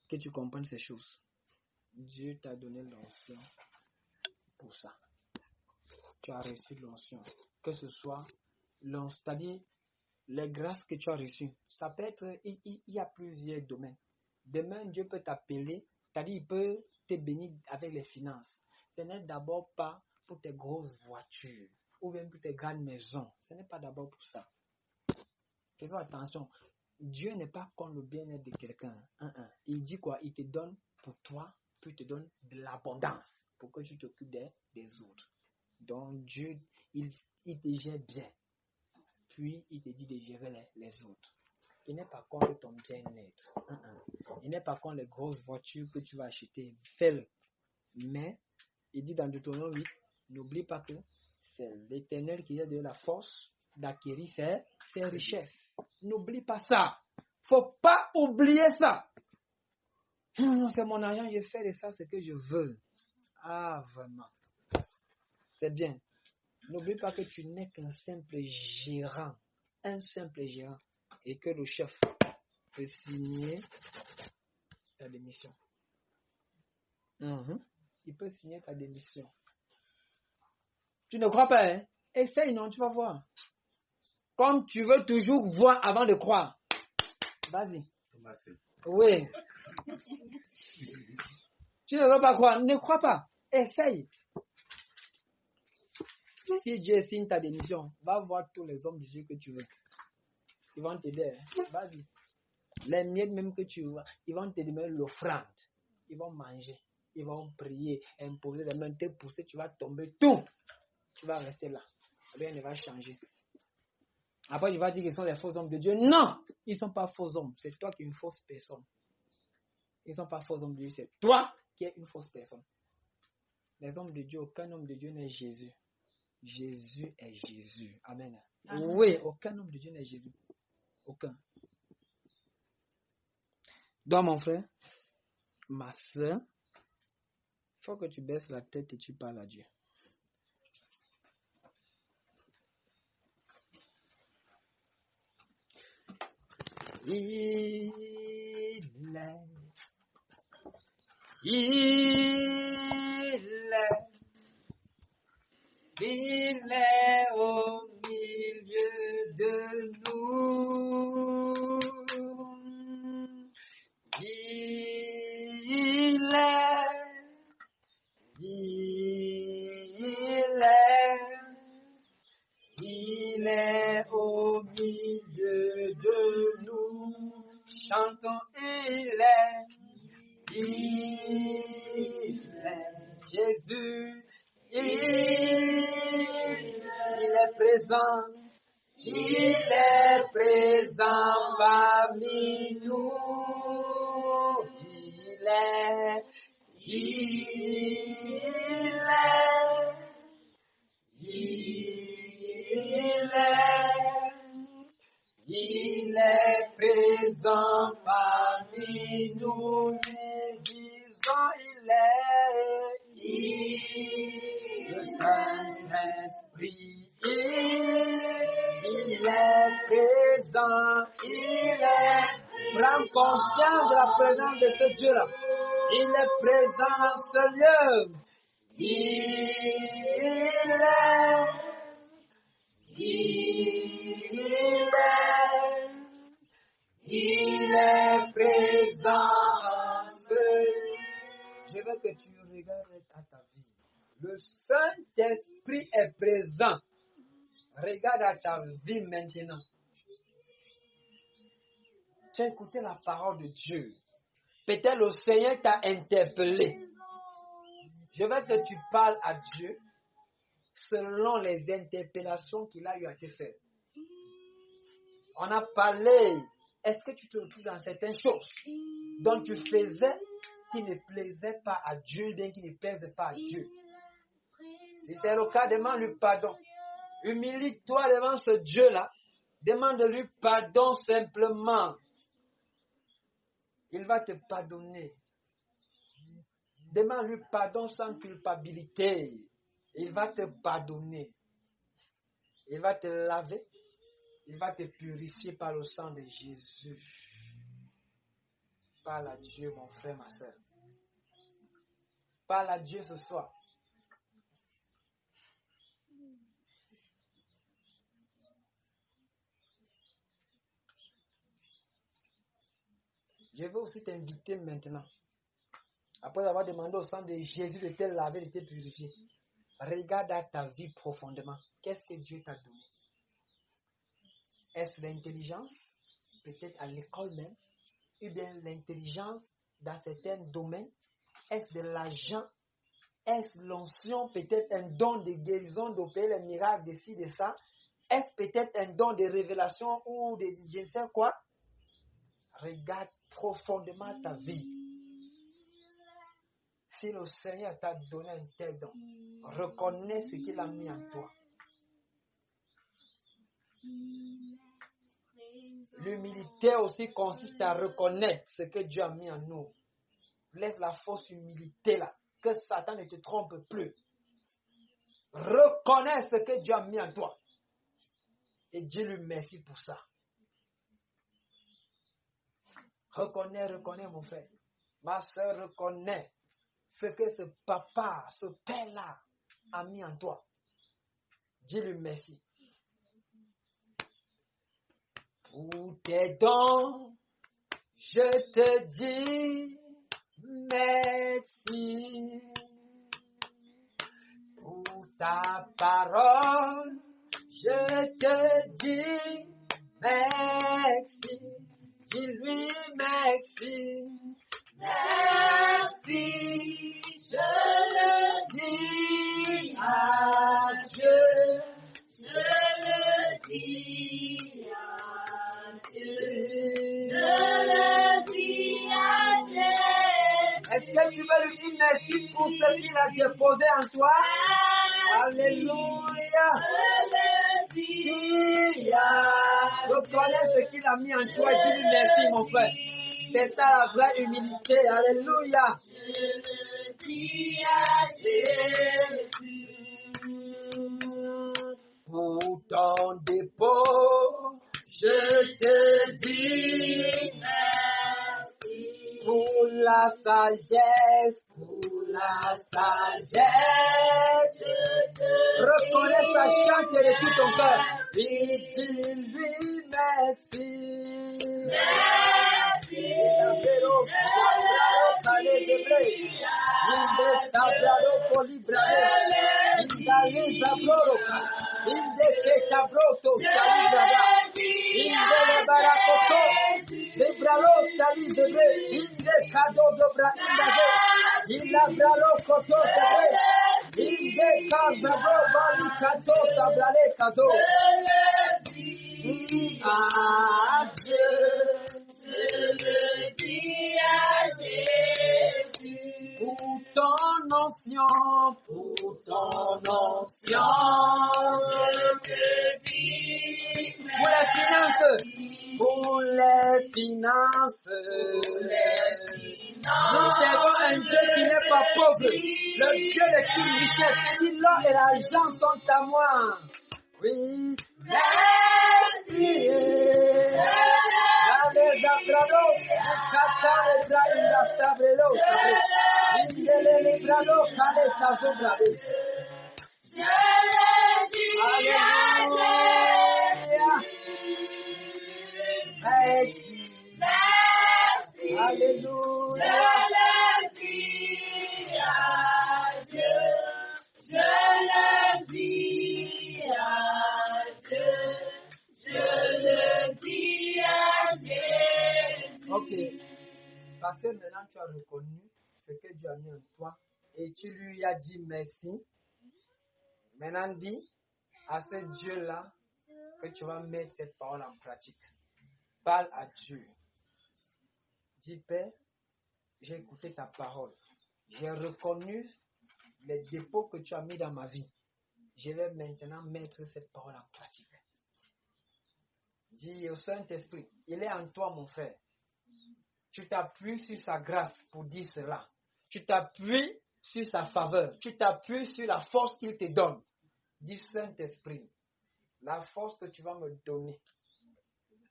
que tu comprennes ces choses. Dieu t'a donné l'onction pour ça. Tu as reçu l'onction. Que ce soit l'onction, c'est-à-dire les grâces que tu as reçues. Ça peut être, il y a plusieurs domaines. Demain, Dieu peut t'appeler, c'est-à-dire il peut te bénir avec les finances. Ce n'est d'abord pas pour tes grosses voitures ou même pour tes grandes maisons. Ce n'est pas d'abord pour ça. Faisons attention. Dieu n'est pas contre le bien-être de quelqu'un. Il dit quoi? Il te donne pour toi, puis il te donne de l'abondance pour que tu t'occupes des autres. Donc Dieu, il te gère bien. Puis il te dit de gérer les autres. Il n'est pas contre ton bien-être. Il n'est pas contre les grosses voitures que tu vas acheter. Fais-le. Mais il dit dans Deutéronome 8, n'oublie pas que c'est l'Éternel qui a donné la force d'acquérir ses richesses. N'oublie pas ça. Faut pas oublier ça. Non, c'est mon argent, je fais de ça ce que je veux. Ah, vraiment. C'est bien. N'oublie pas que tu n'es qu'un simple gérant. Un simple gérant. Et que le chef peut signer ta démission. Il peut signer ta démission. Tu ne crois pas, hein? Essaye, non, tu vas voir. Comme tu veux toujours voir avant de croire. Vas-y. Oui. Tu ne veux pas croire. Ne crois pas. Essaye. Si Dieu signe ta démission, va voir tous les hommes de Dieu que tu veux. Ils vont t'aider. Vas-y. Les miettes même que tu vois, ils vont te donner l'offrande. Ils vont manger. Ils vont prier, imposer les mains, te pousser, tu vas tomber. Tout. Tu vas rester là. Rien ne va changer. Après, il va dire qu'ils sont les faux hommes de Dieu. Non, ils ne sont pas faux hommes. C'est toi qui es une fausse personne. Ils ne sont pas faux hommes de Dieu. C'est toi qui es une fausse personne. Les hommes de Dieu, aucun homme de Dieu n'est Jésus. Jésus est Jésus. Amen. Oui, aucun homme de Dieu n'est Jésus. Aucun. Donc, mon frère, ma soeur, il faut que tu baisses la tête et tu parles à Dieu. Il est au milieu de nous. Il est au milieu de nous. Chantons, il est Jésus. Il est présent. Il est présent parmi nous. Il est présent parmi nous. Nous disons le Saint-Esprit. Il est présent. Prends conscience de la présence de ce Dieu-là. Il est présent dans ce lieu. Il est présent. Je veux que tu regardes à ta vie. Le Saint-Esprit est présent. Regarde à ta vie maintenant. Tu as écouté la parole de Dieu. Peut-être le Seigneur t'a interpellé. Je veux que tu parles à Dieu selon les interpellations qu'il a eu à te faire. On a parlé. Est-ce que tu te retrouves dans certaines choses dont tu faisais qui ne plaisaient pas à Dieu, bien qui ne plaisent pas à Dieu? Si c'est le cas, demande-lui pardon. Humilie-toi devant ce Dieu-là. Demande-lui pardon simplement. Il va te pardonner. Demande-lui pardon sans culpabilité. Il va te pardonner. Il va te laver. Il va te purifier par le sang de Jésus. Parle à Dieu, mon frère, ma soeur. Parle à Dieu ce soir. Je veux aussi t'inviter maintenant, après avoir demandé au sang de Jésus de te laver, de te purifier, regarde à ta vie profondément. Qu'est-ce que Dieu t'a donné? Est-ce l'intelligence, peut-être à l'école même, ou bien l'intelligence dans certains domaines? Est-ce de l'argent? Est-ce l'onction, peut-être un don de guérison, d'opérer les miracles de ci, de ça? Est-ce peut-être un don de révélation ou de je ne sais quoi? Regarde profondément ta vie. Si le Seigneur t'a donné un tel don, reconnais ce qu'il a mis en toi. L'humilité aussi consiste à reconnaître ce que Dieu a mis en nous. Laisse la fausse humilité là, que Satan ne te trompe plus. Reconnais ce que Dieu a mis en toi. Et dis-lui merci pour ça. Reconnais mon frère. Ma soeur, reconnais ce que ce papa, ce père-là a mis en toi. Dis-lui merci. Pour tes dons, je te dis merci. Pour ta parole, je te dis merci. Dis-lui merci. Merci, je le dis à Dieu. Je le dis à Dieu. Je le dis à Dieu. Est-ce que tu veux lui dire merci pour ce qu'il a déposé en toi? Alléluia. Dis, reconnais ce qu'il a mis en toi. Dis-lui merci, mon frère. C'est ça la vraie humilité. Alléluia. Je le dis à Jésus. Pour ton dépôt, je te dis merci. Pour la sagesse, reconnais sa chante de tout ton cœur. Et dis-lui merci. Merci. Je le dis à Jésus. Pour ton onction, je te dis merci. Pour les finances, nous servons un Dieu qui n'est pas pauvre, le Dieu de toute richesse. Qui l'or et l'argent sont à moi. Oui, merci. Je le dis à Jésus. Merci. Alléluia. Je le dis à Dieu. Je le dis à Dieu. Je le dis à Jésus. que maintenant tu as reconnu ce que Dieu a mis en toi et tu lui as dit merci, maintenant dis à ce Dieu-là que tu vas mettre cette parole en pratique. Parle à Dieu. Dis, Père, j'ai écouté ta parole. J'ai reconnu les dépôts que tu as mis dans ma vie. Je vais maintenant mettre cette parole en pratique. Dis au Saint-Esprit, il est en toi, mon frère. Tu t'appuies sur sa grâce pour dire cela. Tu t'appuies sur sa faveur. Tu t'appuies sur la force qu'il te donne. Dis, Saint-Esprit, la force que tu vas me donner,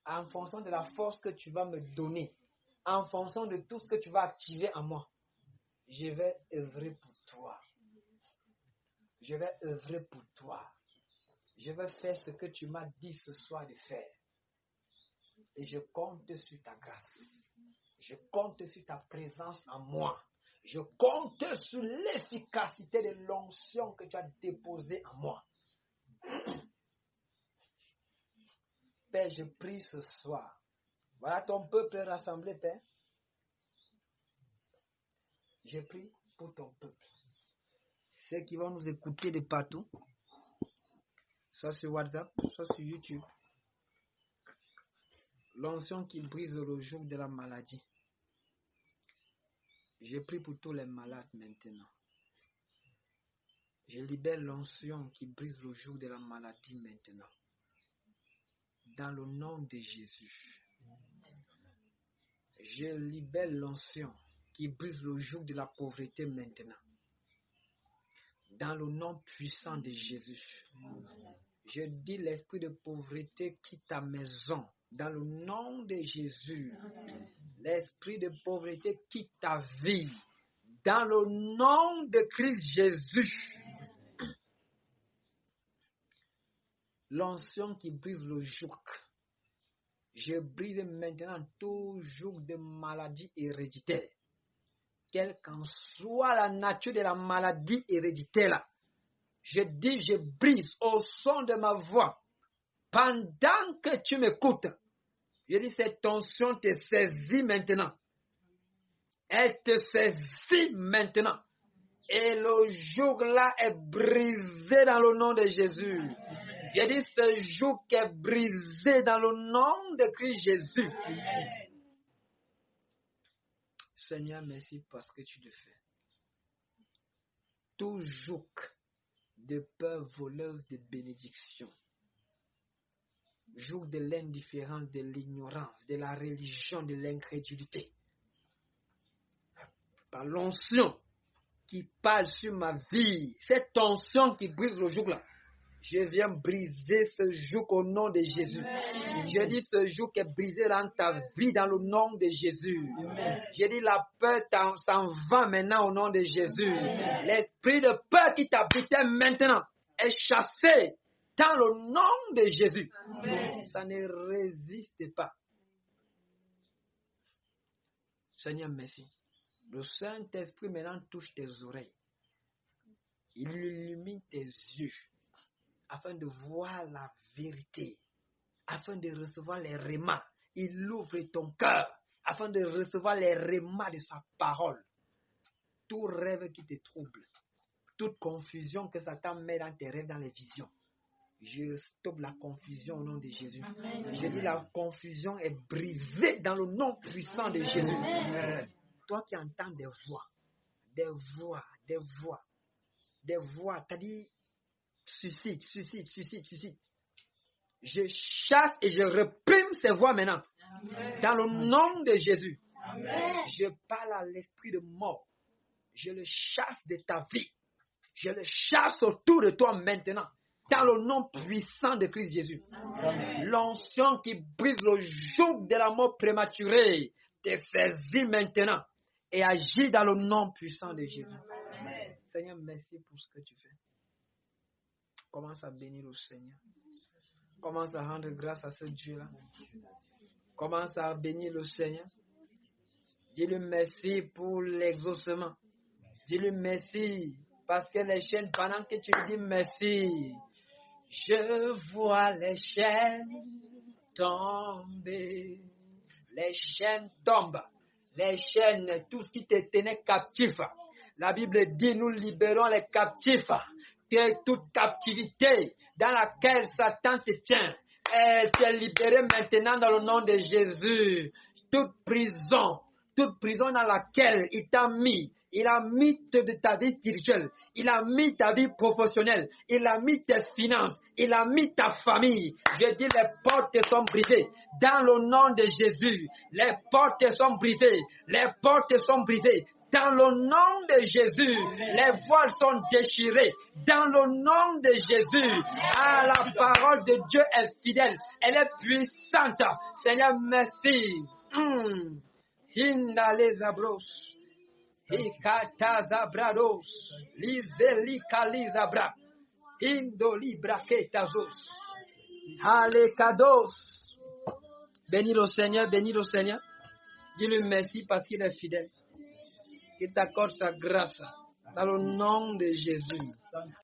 en fonction de la force que tu vas me donner, en fonction de tout ce que tu vas activer en moi, je vais œuvrer pour toi. Je vais œuvrer pour toi. Je vais faire ce que tu m'as dit ce soir de faire. Et je compte sur ta grâce. Je compte sur ta présence en moi. Je compte sur l'efficacité de l'onction que tu as déposée en moi. Père, je prie ce soir. Voilà ton peuple rassemblé, Père. Je prie pour ton peuple. Ceux qui vont nous écouter de partout, soit sur WhatsApp, soit sur YouTube. L'onction qui brise le joug de la maladie. Je prie pour tous les malades maintenant. Je libère l'onction qui brise le joug de la maladie maintenant. Dans le nom de Jésus. Je libère l'onction qui brise le joug de la pauvreté maintenant. Dans le nom puissant de Jésus. Je dis l'esprit de pauvreté quitte ta maison. Dans le nom de Jésus. L'esprit de pauvreté quitte ta vie. Dans le nom de Christ Jésus. L'onction qui brise le joug. Je brise maintenant tout joug de maladie héréditaire. Quelle qu'en soit la nature de la maladie héréditaire là. Je dis, je brise au son de ma voix. Pendant que tu m'écoutes, je dis, cette onction te saisit maintenant. Elle te saisit maintenant. Et le joug là est brisé dans le nom de Jésus. Je dis, ce joug est brisé dans le nom de Christ Jésus. Seigneur, merci parce que tu le fais. Tout joug de peur voleuse de bénédiction, joug de l'indifférence, de l'ignorance, de la religion, de l'incrédulité, par l'onction qui parle sur ma vie, cette onction qui brise le joug là, je viens briser ce joug au nom de Jésus. Je dis ce joug est brisé dans ta vie dans le nom de Jésus. Je dis la peur s'en va maintenant au nom de Jésus. L'esprit de peur qui t'habitait maintenant est chassé dans le nom de Jésus. Ça ne résiste pas. Seigneur, merci. Le Saint-Esprit maintenant touche tes oreilles. Il illumine tes yeux afin de voir la vérité, afin de recevoir les rémas. Il ouvre ton cœur afin de recevoir les rémas de sa parole. Tout rêve qui te trouble, toute confusion que Satan met dans tes rêves, dans les visions, je stoppe la confusion au nom de Jésus. Amen. Je dis la confusion est brisée dans le nom puissant de Jésus. Amen. Toi qui entends des voix, t'as dit suscite. Je chasse et je réprime ces voix maintenant. Amen. Dans le nom de Jésus. Amen. Je parle à l'esprit de mort. Je le chasse de ta vie. Je le chasse autour de toi maintenant. Dans le nom puissant de Christ Jésus. Amen. L'onction qui brise le joug de la mort prématurée te saisit maintenant et agit dans le nom puissant de Jésus. Amen. Seigneur, merci pour ce que tu fais. Commence à bénir le Seigneur. Commence à rendre grâce à ce Dieu-là. Commence à bénir le Seigneur. Dis-lui merci pour l'exaucement. Dis-lui merci parce que les chaînes, pendant que tu lui dis merci, je vois les chaînes tomber. Les chaînes tombent. les chaînes, tout ce qui te tenait captif. La Bible dit, nous libérons les captifs de toute captivité dans laquelle Satan te tient. Et tu es libéré maintenant dans le nom de Jésus. Toute prison dans laquelle il t'a mis, il a mis ta vie spirituelle, il a mis ta vie professionnelle, il a mis tes finances, il a mis ta famille. Je dis, les portes sont brisées. Dans le nom de Jésus, les portes sont brisées. Les portes sont brisées. Dans le nom de Jésus, les voiles sont déchirées. Dans le nom de Jésus, la parole de Dieu est fidèle. Elle est puissante. Seigneur, merci. Hinalezabros. Hikatazabrados. Lizelikalizabra. Indolibraketazos. Alekados. Bénis le Seigneur, bénis le Seigneur. Dis-lui merci parce qu'il est fidèle. Qu'il t'accorde sa grâce dans le nom de Jésus.